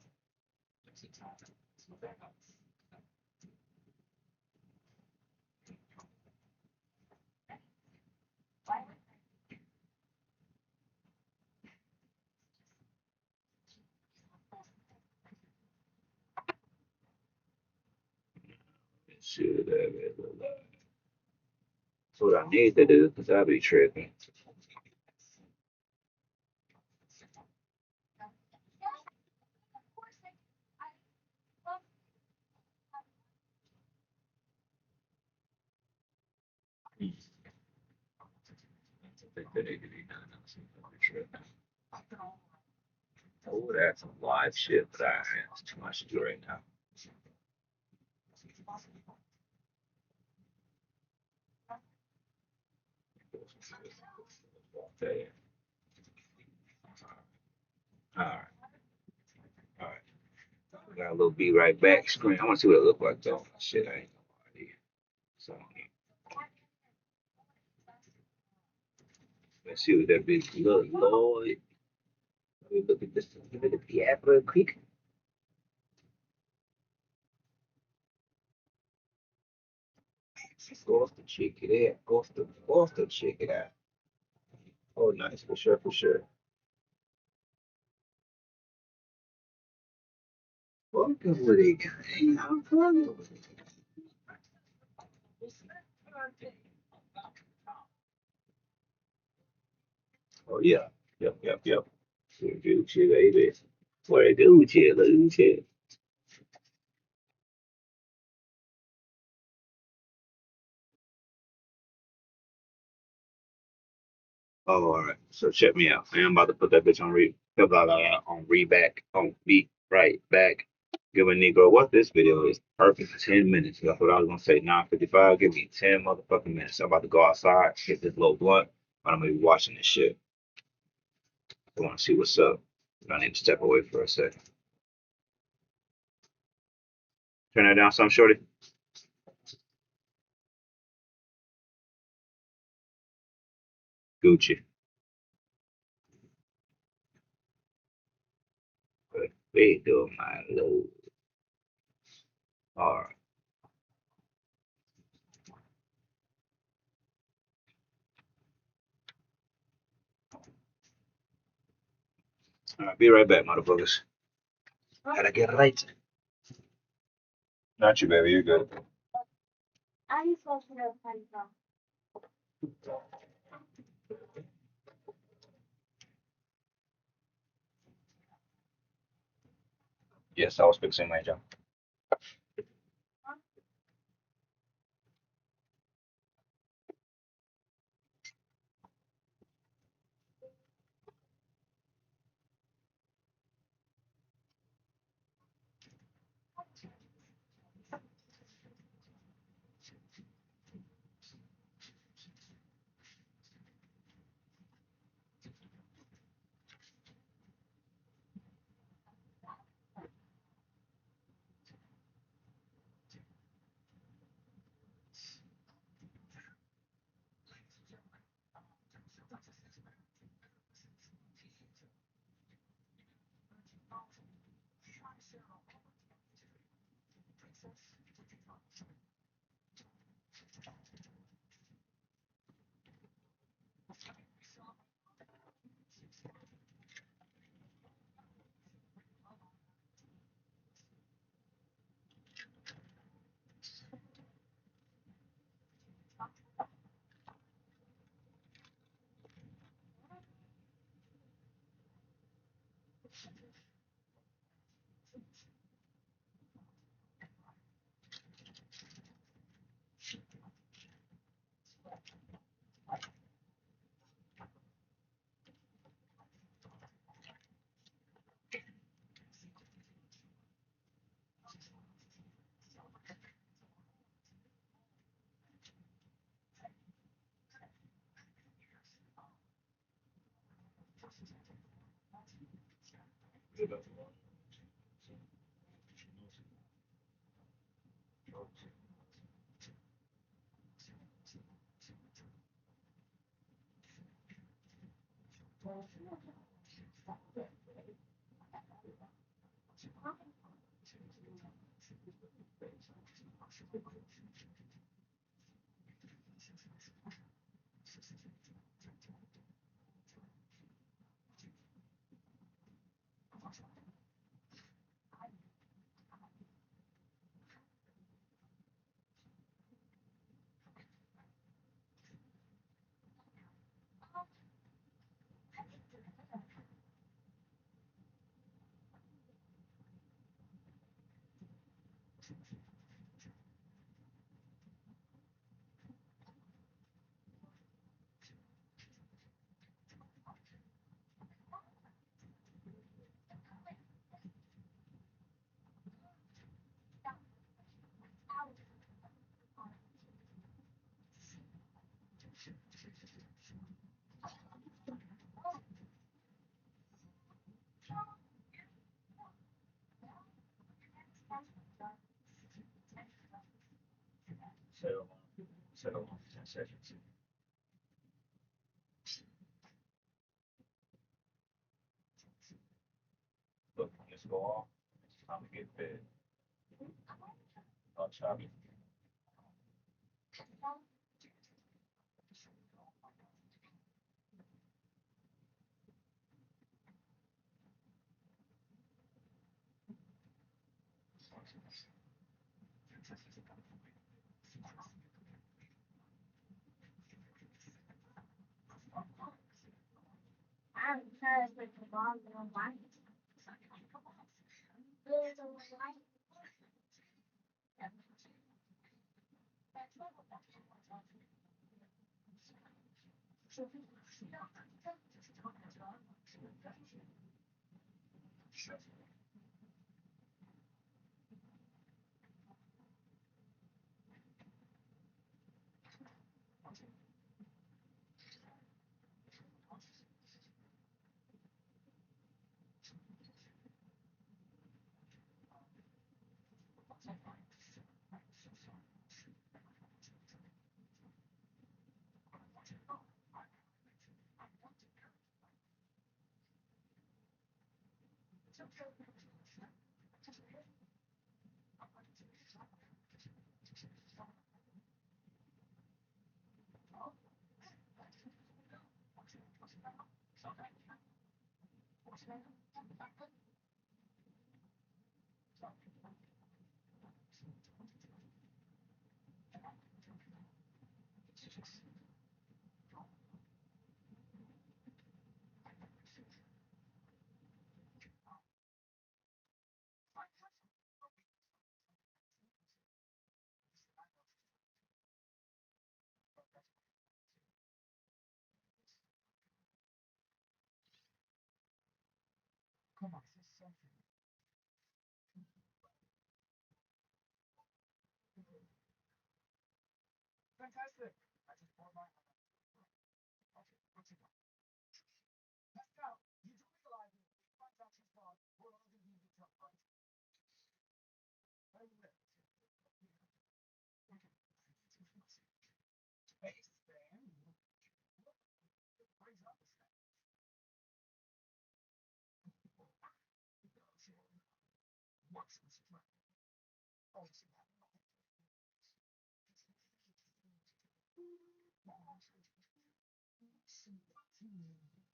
Let's see what that is look like. That's what I need to do because I be tripping. I think that need to be done. I be tripping. Oh, that's some live shit, but I have too much to do right now. Okay. All right. All right. We got a little be right back screen. I want to see what it look like though. Shit, I ain't no idea. So let's see what that big look. Lord. Let me look at this. Look at the app real quick. Go off the check it out. Go off the check it out. Oh, nice for sure, for sure. Fucking with it, gang. I'm fucking with it. Oh yeah. Yep, yep, yep. Gucci, baby. Where Gucci, Gucci. Oh, all right. So check me out. I am about to put that bitch on on reback on be right back. Give a Negro what this video is perfect. 10 minutes. That's what I was gonna say. 9:55. Give me 10 motherfucking minutes. I'm about to go outside, hit this little blunt, but I'm gonna be watching this shit. I want to see what's up. I need to step away for a second. Turn that down some, shorty. Gucci. Good. They do my load. All right. All right. Be right back, motherfuckers. Gotta get right. Not you, baby. You're good. I just want to know how you go. Yes, I was fixing my job. Set alarm for 10 seconds. Look, let's go off. It's time to get fed. Choppy. I'm trying to make the bomb on my.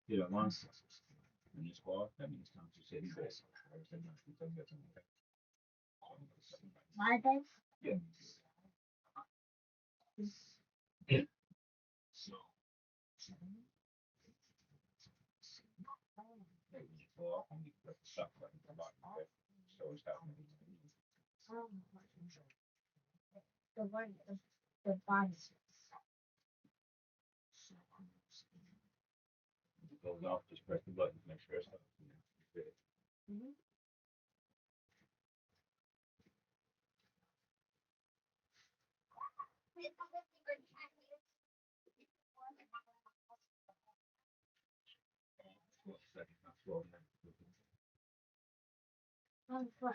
You know, once in this squad, that means time to set base. My base? Yeah. Yeah. So, when you go off, you press the stop button for about so it's happening. The one, the body. If it goes off, just press the button to make sure it's stops. Mm-hmm. Well, I'm fine.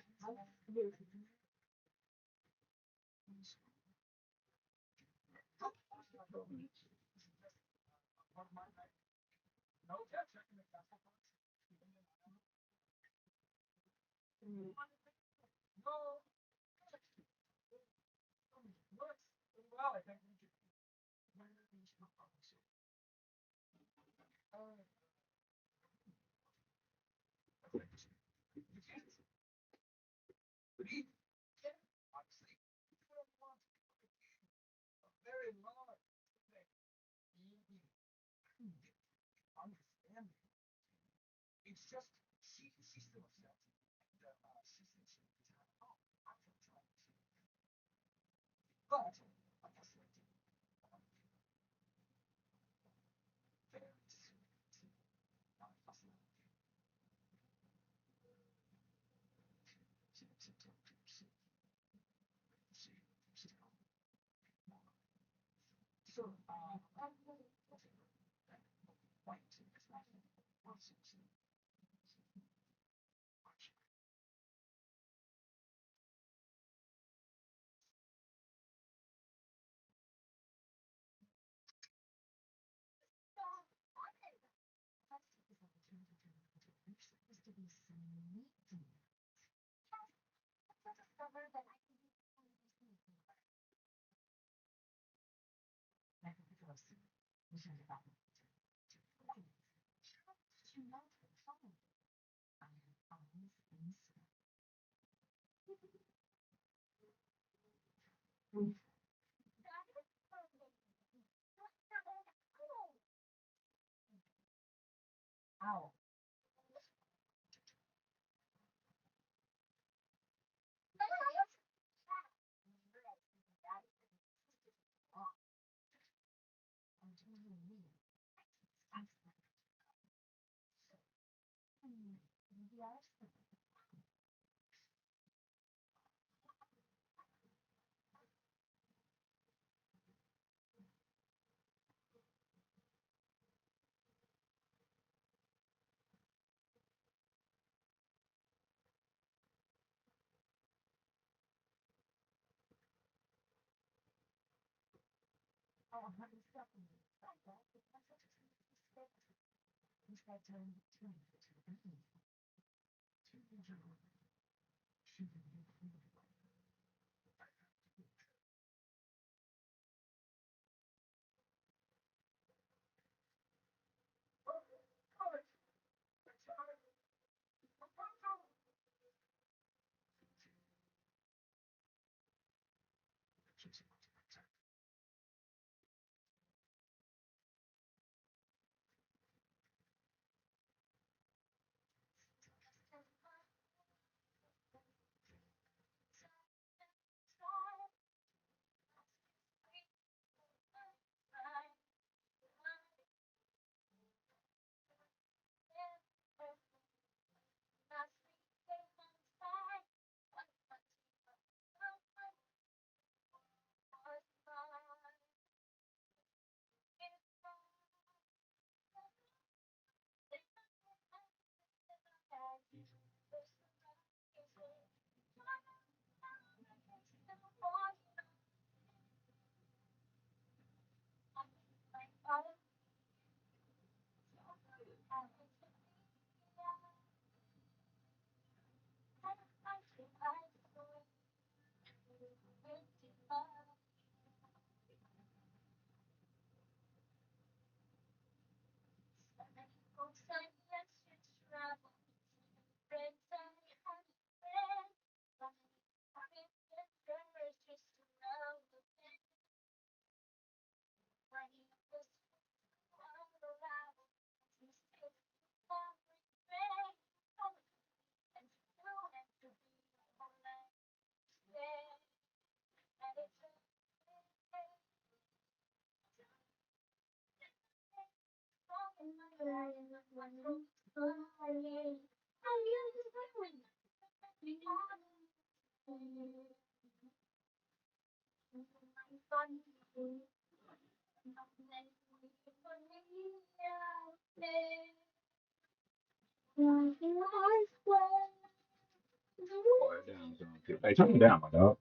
Hey, turn it down, my dog.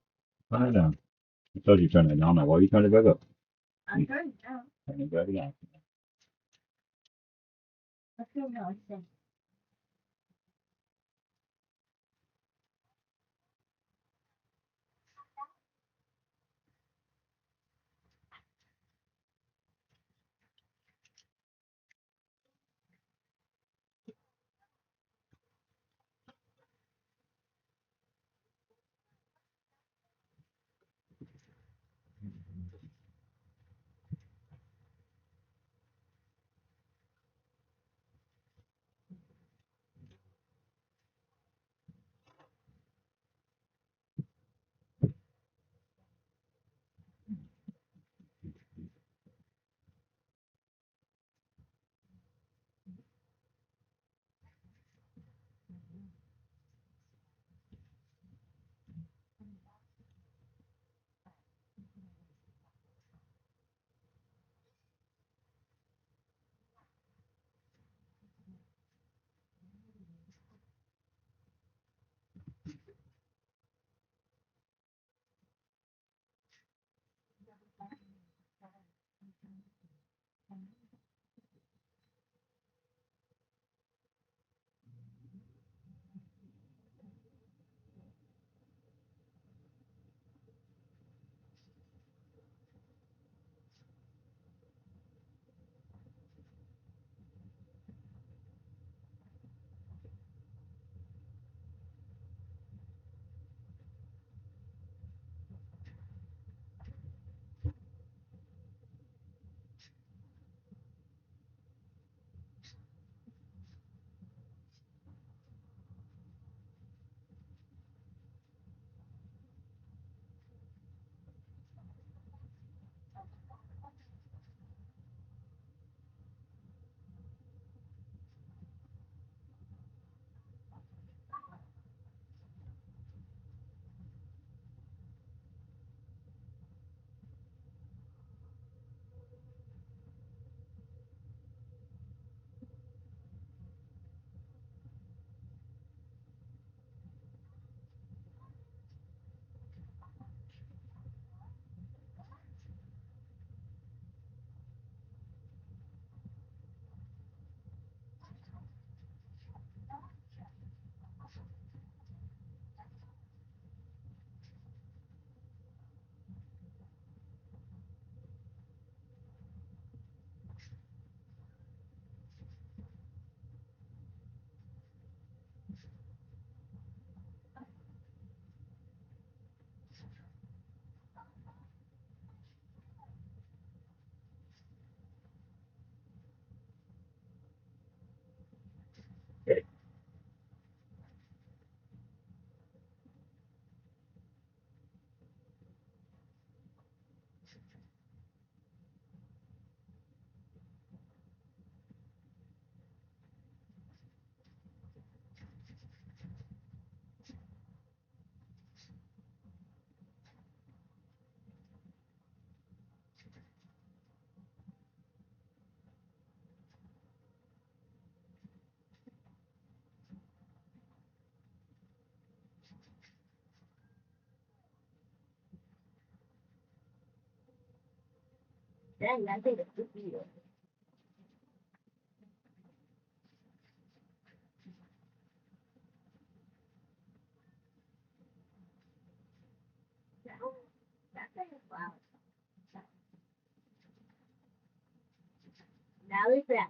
Turn it down. I told you to turn it down. Now, why you turn it back up? I'm turning it down. Turn it back down. Let's go now. Let's see. Dang, I think it's good video. That thing is loud. Now it's that.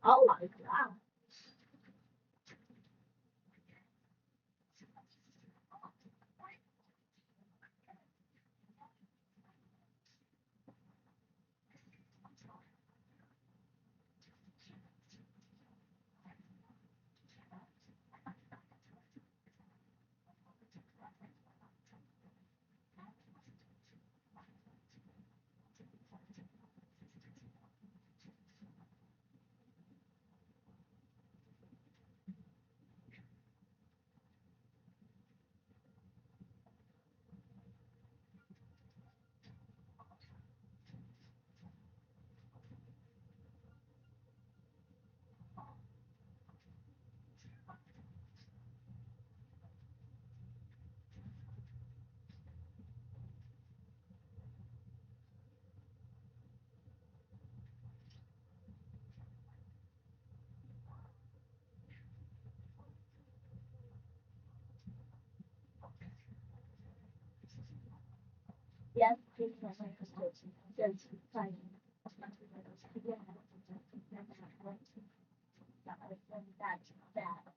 Oh my god. Yes, please, my prescription. Since fine. That's bad.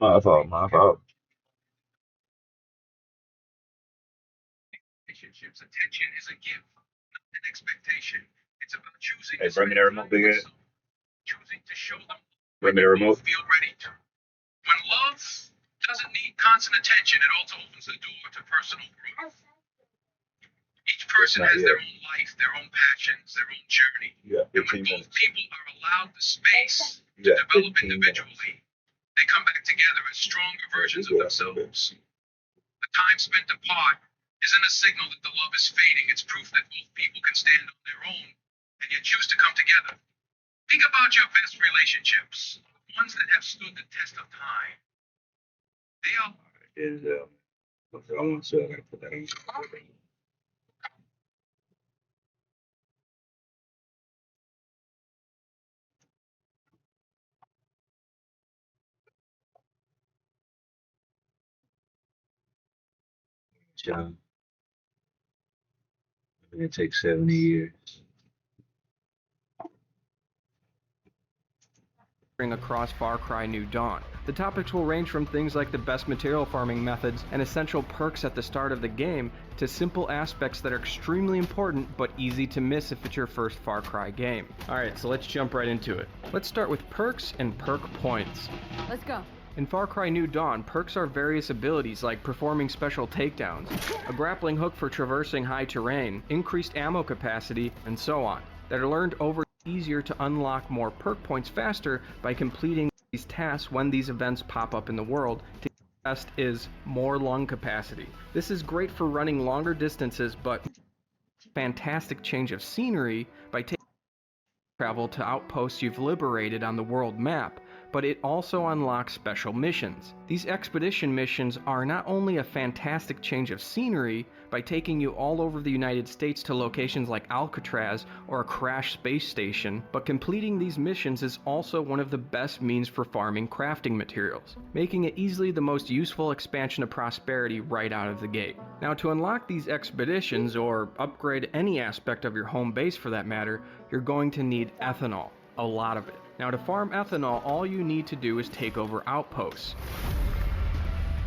My fault, my fault. Hey, bring me that remote, big ass. Bring me the remote. Yeah, 15 minutes. Yeah, 15 minutes. Is I want to I gotta put that on. John, it takes 70 years. Across Far Cry New Dawn. The topics will range from things like the best material farming methods and essential perks at the start of the game to simple aspects that are extremely important but easy to miss if it's your first Far Cry game. Alright, so let's jump right into it. Let's start with perks and perk points. Let's go. In Far Cry New Dawn, perks are various abilities like performing special takedowns, a grappling hook for traversing high terrain, increased ammo capacity, and so on, that are learned over easier to unlock more perk points faster by completing these tasks when these events pop up in the world. The best is more lung capacity. This is great for running longer distances, but fantastic change of scenery by taking travel to outposts you've liberated on the world map, but it also unlocks special missions. These expedition missions are not only a fantastic change of scenery by taking you all over the United States to locations like Alcatraz or a crashed space station, but completing these missions is also one of the best means for farming crafting materials, making it easily the most useful expansion of prosperity right out of the gate. Now, to unlock these expeditions, or upgrade any aspect of your home base for that matter, you're going to need ethanol, a lot of it. Now, to farm ethanol, all you need to do is take over outposts.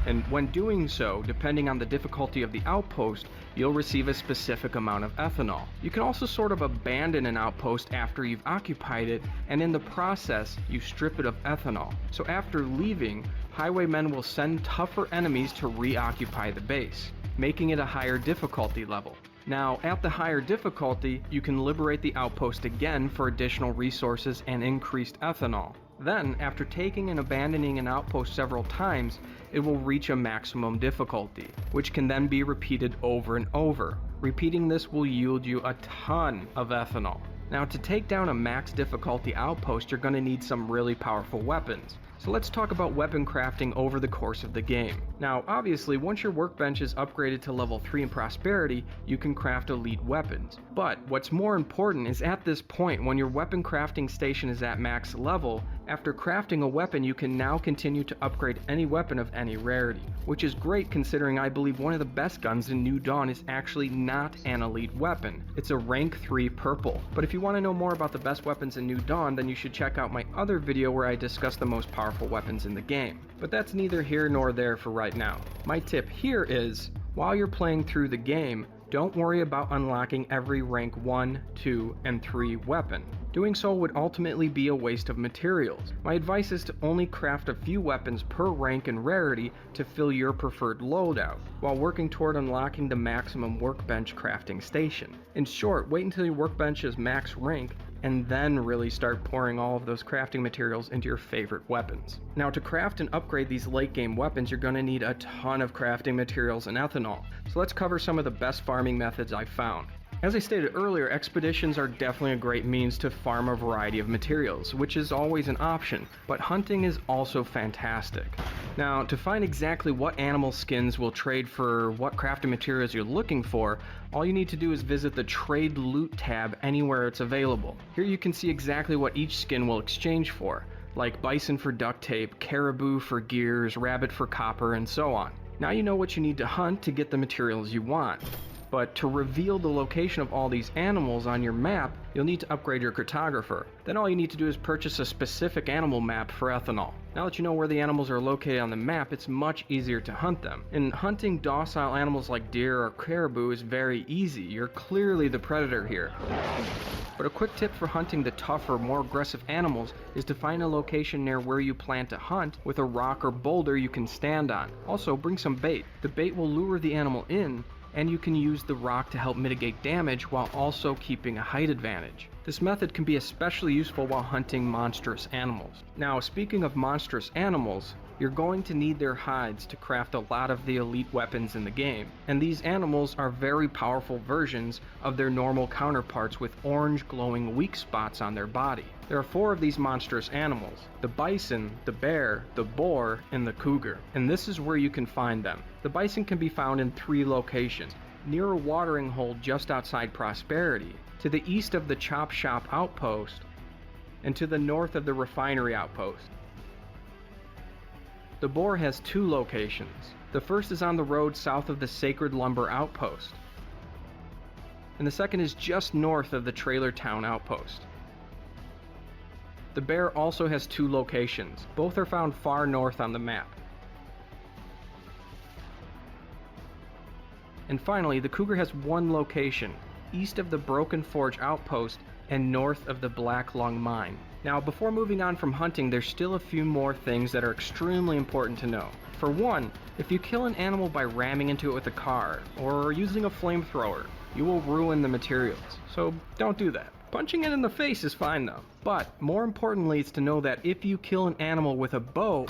And when doing so, depending on the difficulty of the outpost, you'll receive a specific amount of ethanol. You can also sort of abandon an outpost after you've occupied it, and in the process, you strip it of ethanol. So after leaving, highwaymen will send tougher enemies to reoccupy the base, making it a higher difficulty level. Now, at the higher difficulty, you can liberate the outpost again for additional resources and increased ethanol. Then, after taking and abandoning an outpost several times, it will reach a maximum difficulty, which can then be repeated over and over. Repeating this will yield you a ton of ethanol. Now, to take down a max difficulty outpost, you're going to need some really powerful weapons. So let's talk about weapon crafting over the course of the game. Now, obviously, once your workbench is upgraded to level 3 in prosperity, you can craft elite weapons. But what's more important is at this point, when your weapon crafting station is at max level, after crafting a weapon, you can now continue to upgrade any weapon of any rarity, which is great considering I believe one of the best guns in New Dawn is actually not an elite weapon. It's a rank 3 purple. But if you want to know more about the best weapons in New Dawn, then you should check out my other video where I discuss the most powerful weapons in the game. But that's neither here nor there for right now. My tip here is, while you're playing through the game, Don't worry about unlocking every rank 1, 2, and 3 weapon. Doing so would ultimately be a waste of materials. My advice is to only craft a few weapons per rank and rarity to fill your preferred loadout, while working toward unlocking the maximum workbench crafting station. In short, wait until your workbench is max rank, and then really start pouring all of those crafting materials into your favorite weapons. Now, to craft and upgrade these late game weapons, you're going to need a ton of crafting materials and ethanol. So let's cover some of the best farming methods I've found. As I stated earlier, expeditions are definitely a great means to farm a variety of materials, which is always an option, but hunting is also fantastic. Now, to find exactly what animal skins will trade for what crafting materials you're looking for, all you need to do is visit the Trade Loot tab anywhere it's available. Here you can see exactly what each skin will exchange for, like bison for duct tape, caribou for gears, rabbit for copper, and so on. Now you know what you need to hunt to get the materials you want. But to reveal the location of all these animals on your map, you'll need to upgrade your cartographer. Then all you need to do is purchase a specific animal map for ethanol. Now that you know where the animals are located on the map, it's much easier to hunt them. And hunting docile animals like deer or caribou is very easy. You're clearly the predator here. But a quick tip for hunting the tougher, more aggressive animals is to find a location near where you plan to hunt with a rock or boulder you can stand on. Also, bring some bait. The bait will lure the animal in, and you can use the rock to help mitigate damage while also keeping a height advantage. This method can be especially useful while hunting monstrous animals. Now, speaking of monstrous animals, you're going to need their hides to craft a lot of the elite weapons in the game, and these animals are very powerful versions of their normal counterparts with orange glowing weak spots on their body. There are 4 of these monstrous animals: the bison, the bear, the boar, and the cougar, and this is where you can find them. The bison can be found in 3 locations: near a watering hole just outside Prosperity, to the east of the Chop Shop outpost, and to the north of the refinery outpost. The boar has 2 locations. The first is on the road south of the Sacred Lumber outpost, and the second is just north of the Trailer Town outpost. The bear also has 2 locations. Both are found far north on the map. And finally, the cougar has 1 location, east of the Broken Forge outpost and north of the Black Lung mine. Now, before moving on from hunting, there's still a few more things that are extremely important to know. For one, if you kill an animal by ramming into it with a car, or using a flamethrower, you will ruin the materials, so don't do that. Punching it in the face is fine though. But more importantly is to know that if you kill an animal with a bow,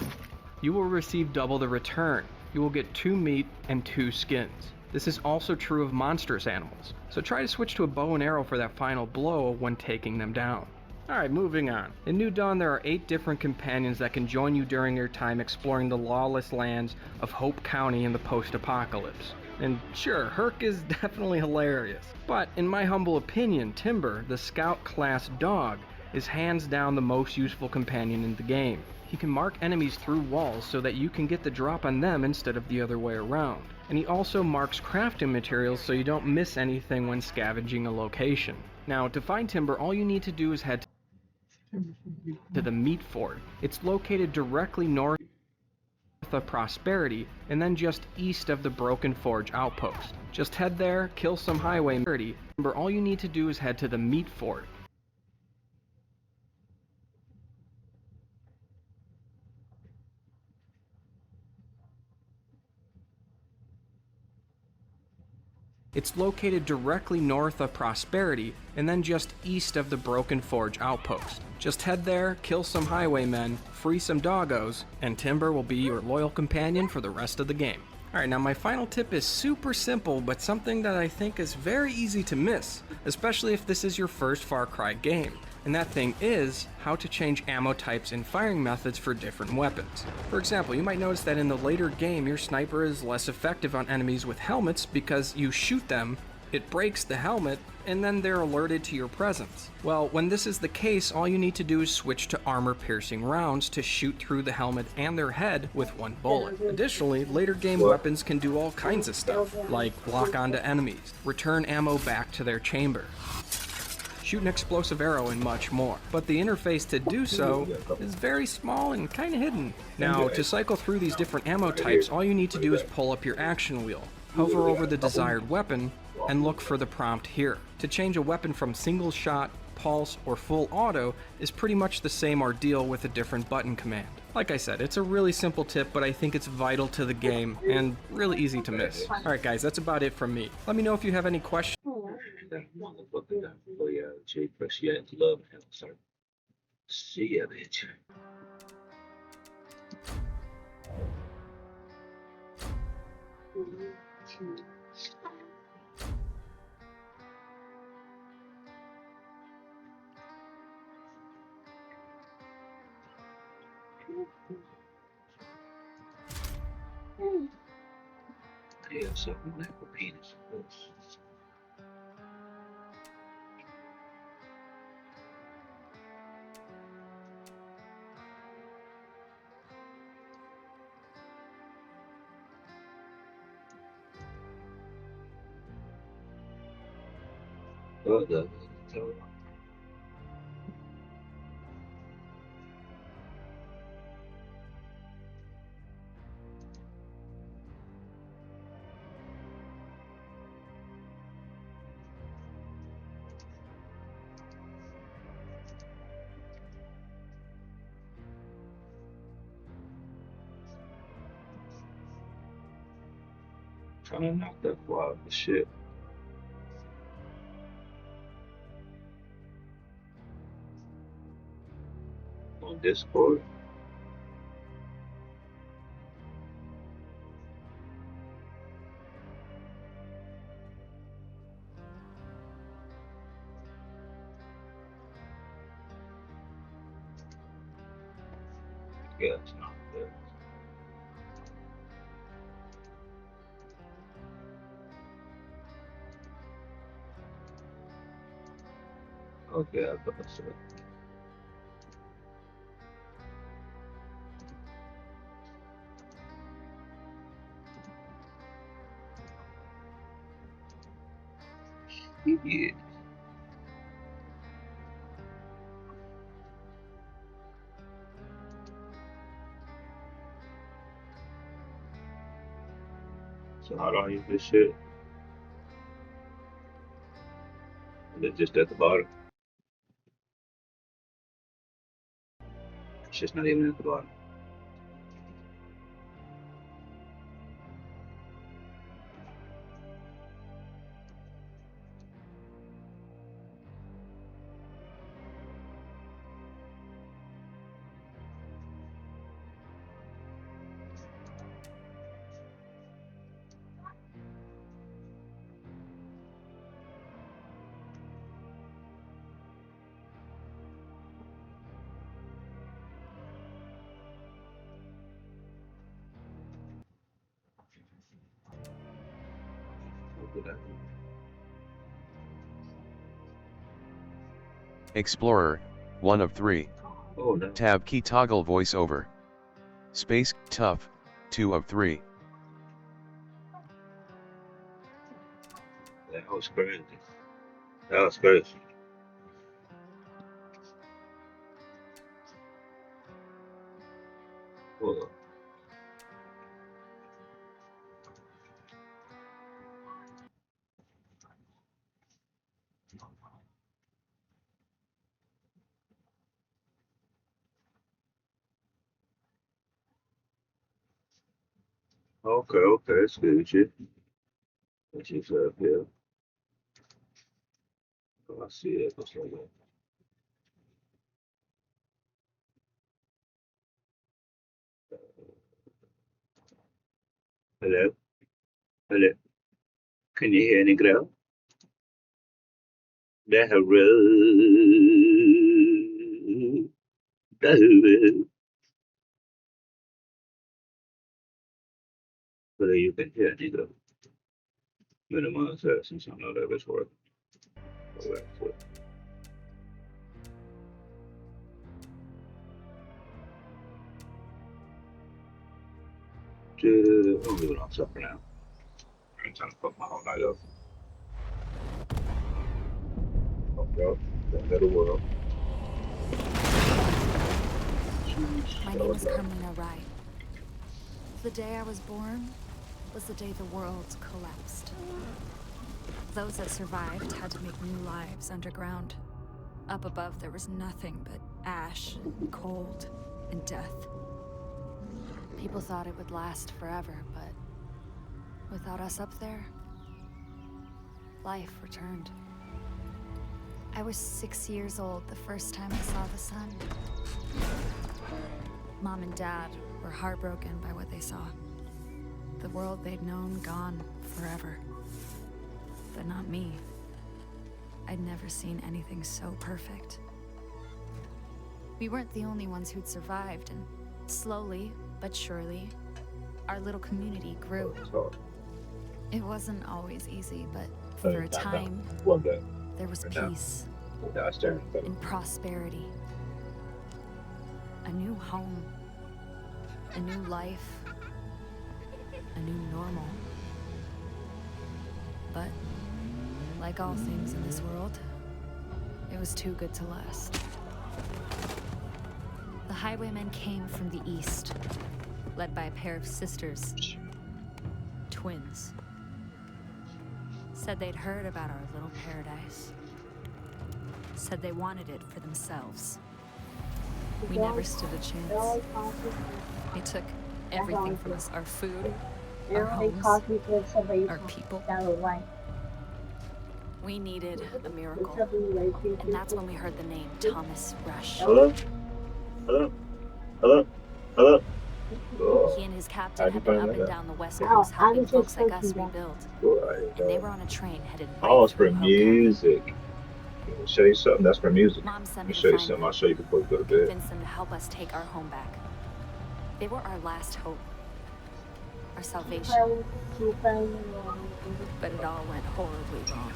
you will receive double the return. You will get 2 meat and 2 skins. This is also true of monstrous animals, so try to switch to a bow and arrow for that final blow when taking them down. Alright, moving on. In New Dawn there are 8 different companions that can join you during your time exploring the lawless lands of Hope County in the post-apocalypse. And sure, Herc is definitely hilarious, but in my humble opinion, Timber, the scout class dog, is hands down the most useful companion in the game. He can mark enemies through walls so that you can get the drop on them instead of the other way around. And he also marks crafting materials so you don't miss anything when scavenging a location. Now, to find Timber, all you need to do is head to the Meat Fort. It's located directly north of Prosperity, and then just east of the Broken Forge outpost. Just head there, kill some highway. Remember, all you need to do is head to the Meat Fort. It's located directly north of Prosperity, and then just east of the Broken Forge outpost. Just head there, kill some highwaymen, free some doggos, and Timber will be your loyal companion for the rest of the game. Alright, now my final tip is super simple, but something that I think is very easy to miss, especially if this is your first Far Cry game. And that thing is how to change ammo types and firing methods for different weapons. For example, you might notice that in the later game, your sniper is less effective on enemies with helmets because you shoot them, it breaks the helmet, and then they're alerted to your presence. Well, when this is the case, all you need to do is switch to armor-piercing rounds to shoot through the helmet and their head with 1 bullet. Additionally, later game weapons can do all kinds of stuff, like lock onto enemies, return ammo back to their chamber, shoot an explosive arrow, and much more. But the interface to do so is very small and kind of hidden. Now, to cycle through these different ammo types, all you need to do is pull up your action wheel, hover over the desired weapon, and look for the prompt here. To change a weapon from single shot, pulse, or full auto is pretty much the same ordeal with a different button command. Like I said, it's a really simple tip, but I think it's vital to the game and really easy to miss. Alright guys, that's about it from me. Let me know if you have any questions. That motherfucker got me appreciate love and sir. See ya, bitch. Yeah, something like a penis. Trying to knock that fly out of the shit. On Discord. Yeah, it's not there. Okay, I thought so. Yeah. So how do I use this shit? It's just at the bottom. It's just not even at the bottom. Explorer, 1 of 3. Oh, no. Tab key toggle voiceover. Space, tough, 2 of 3. That was crazy. That was crazy. Well, okay, okay, that's good shit. What you said here. Oh, I see it. Looks like that. Hello? Hello? Can you hear any growl? The hello. The hello. Whether you can hear any growl. Minimize that since I know that it's working. Alright, so. I'm doing on supper now. I'm trying to fuck my whole night up. Oh, bro. The middle world. My name is Carmina Wright. The day I was born was the day the world collapsed. Those that survived had to make new lives underground. Up above, there was nothing but ash, and cold, and death. People thought it would last forever, but without us up there, life returned. I was 6 years old the first time I saw the sun. Mom and Dad were heartbroken by what they saw. The world they'd known gone forever. But not me. I'd never seen anything so perfect. We weren't the only ones who'd survived, and slowly but surely, our little community grew. It wasn't always easy, but for a time, there was peace and prosperity. A new home, a new life, a new normal. But, like all things in this world, it was too good to last. The highwaymen came from the east, led by a pair of sisters, twins. Said they'd heard about our little paradise. Said they wanted it for themselves. We never stood a chance. They took everything from us, our food, our homes, our people. We needed a miracle, and that's when we heard the name Thomas Rush. Hello? Hello? Hello? Hello? He and his captain had been up and down the West Coast helping folks like us rebuild. And they were on a train headed right Oh, it's for through Hope music. Let me show you something. That's for music. Mom sent Let me me to show you find something. them. I'll show you before you go to bed. Convinced them to help us take our home back. They were our last hope. Our salvation. But it all went horribly wrong.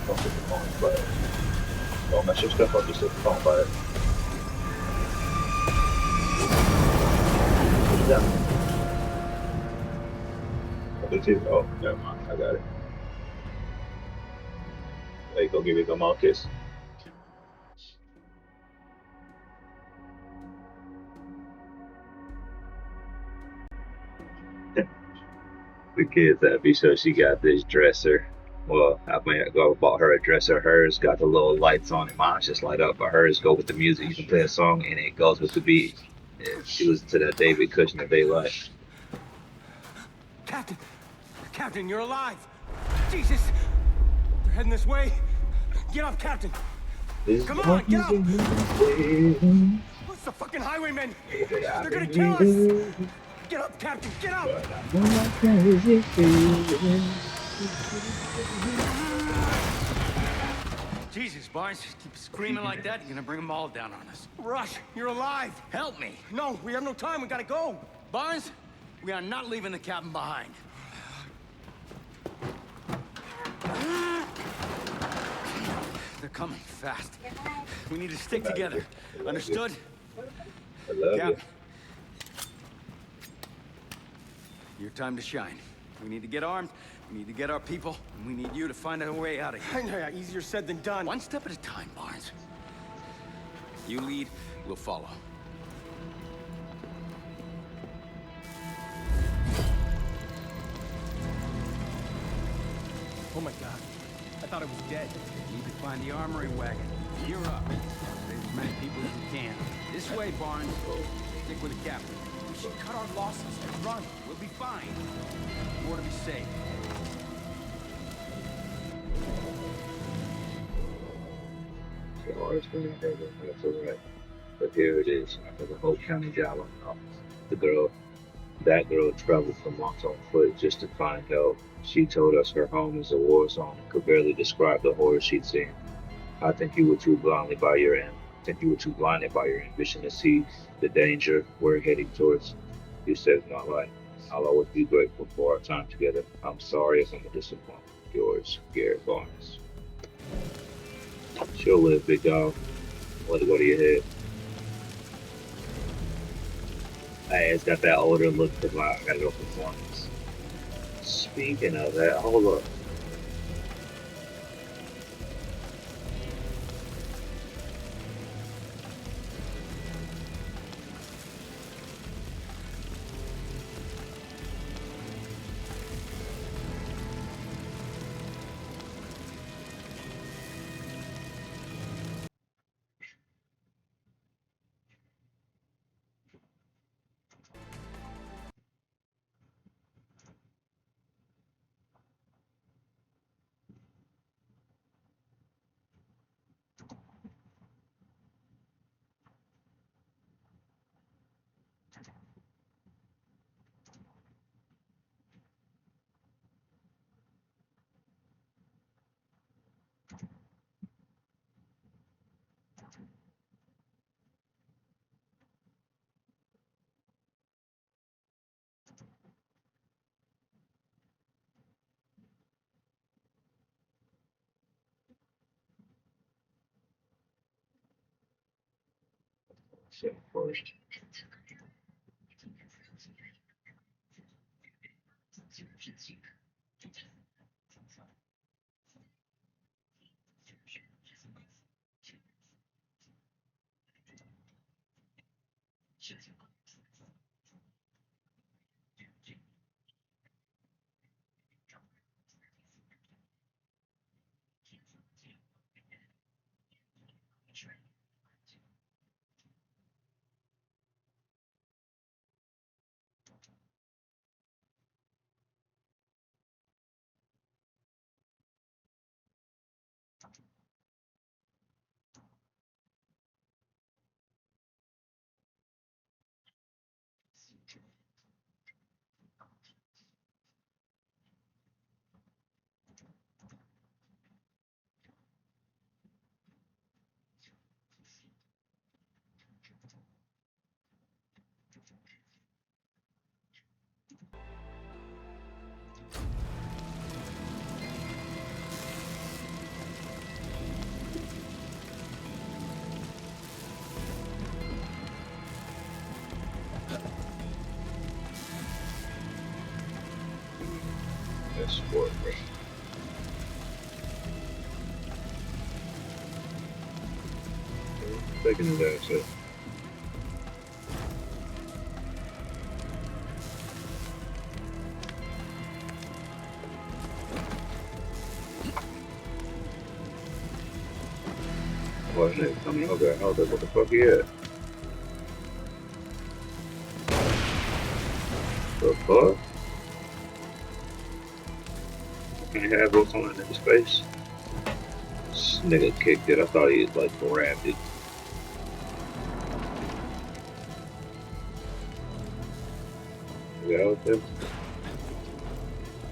Don't put the phone by it. Don't mess your stuff up. Just put the phone by it. What is that? Oh, never mind. I got it. There you go. Give it a mouth kiss. The kids that be sure she got this dresser. Well, I mean, I bought her a dresser. Hers got the little lights on it. Mine's just light up, but hers go with the music. You can play a song and it goes with the beat. And she listens to that David Kushner Daylight. Captain! Captain, you're alive! Jesus! They're heading this way. Get up, Captain! Come on, get up! What's the fucking highwaymen? They're gonna kill us! Get up, Captain, get up! Jesus, Barnes, keep screaming like that, you're gonna bring them all down on us. Rush, you're alive! Help me! No, we have no time, we gotta go! Barnes, we are not leaving the cabin behind. They're coming fast. We need to stick together. Understood? I love you. Your time to shine. We need to get armed, we need to get our people, and we need you to find a way out of here. Yeah, easier said than done. One step at a time, Barnes. You lead, we'll follow. Oh my god, I thought it was dead. You need to find the armory wagon. You're up. Save as many people as you can. This way, Barnes. Stick with the captain. We should cut our losses and run. We'll be fine. More to be safe. It's always been in there, that's alright. But here it is, after the whole county job on that girl traveled for months on foot just to find help. She told us her home is a war zone and could barely describe the horror she'd seen. I think you were too blinded by your ambition to see the danger we're heading towards. You saved my life. I'll always be grateful for our time together. I'm sorry if I'm a disappointment. Yours, Garrett Barnes. She'll live, big dog. Let it go to your head. Hey, it's got that older look to my I gotta go performance. Speaking of that, hold up. Set first. Sport, right? Taking his ass up. What's next? Okay, hold up. What the fuck he at? The fuck? Can't have what's on in space. This nigga kicked it. I thought he had like grabbed it. Yeah, okay.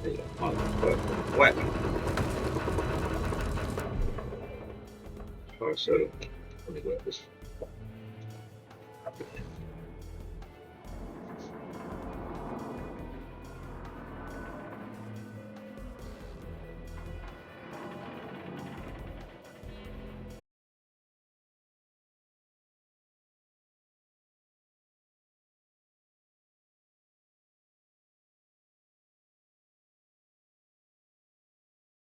Yeah, motherfucker. Whack. Alright, so let me grab this.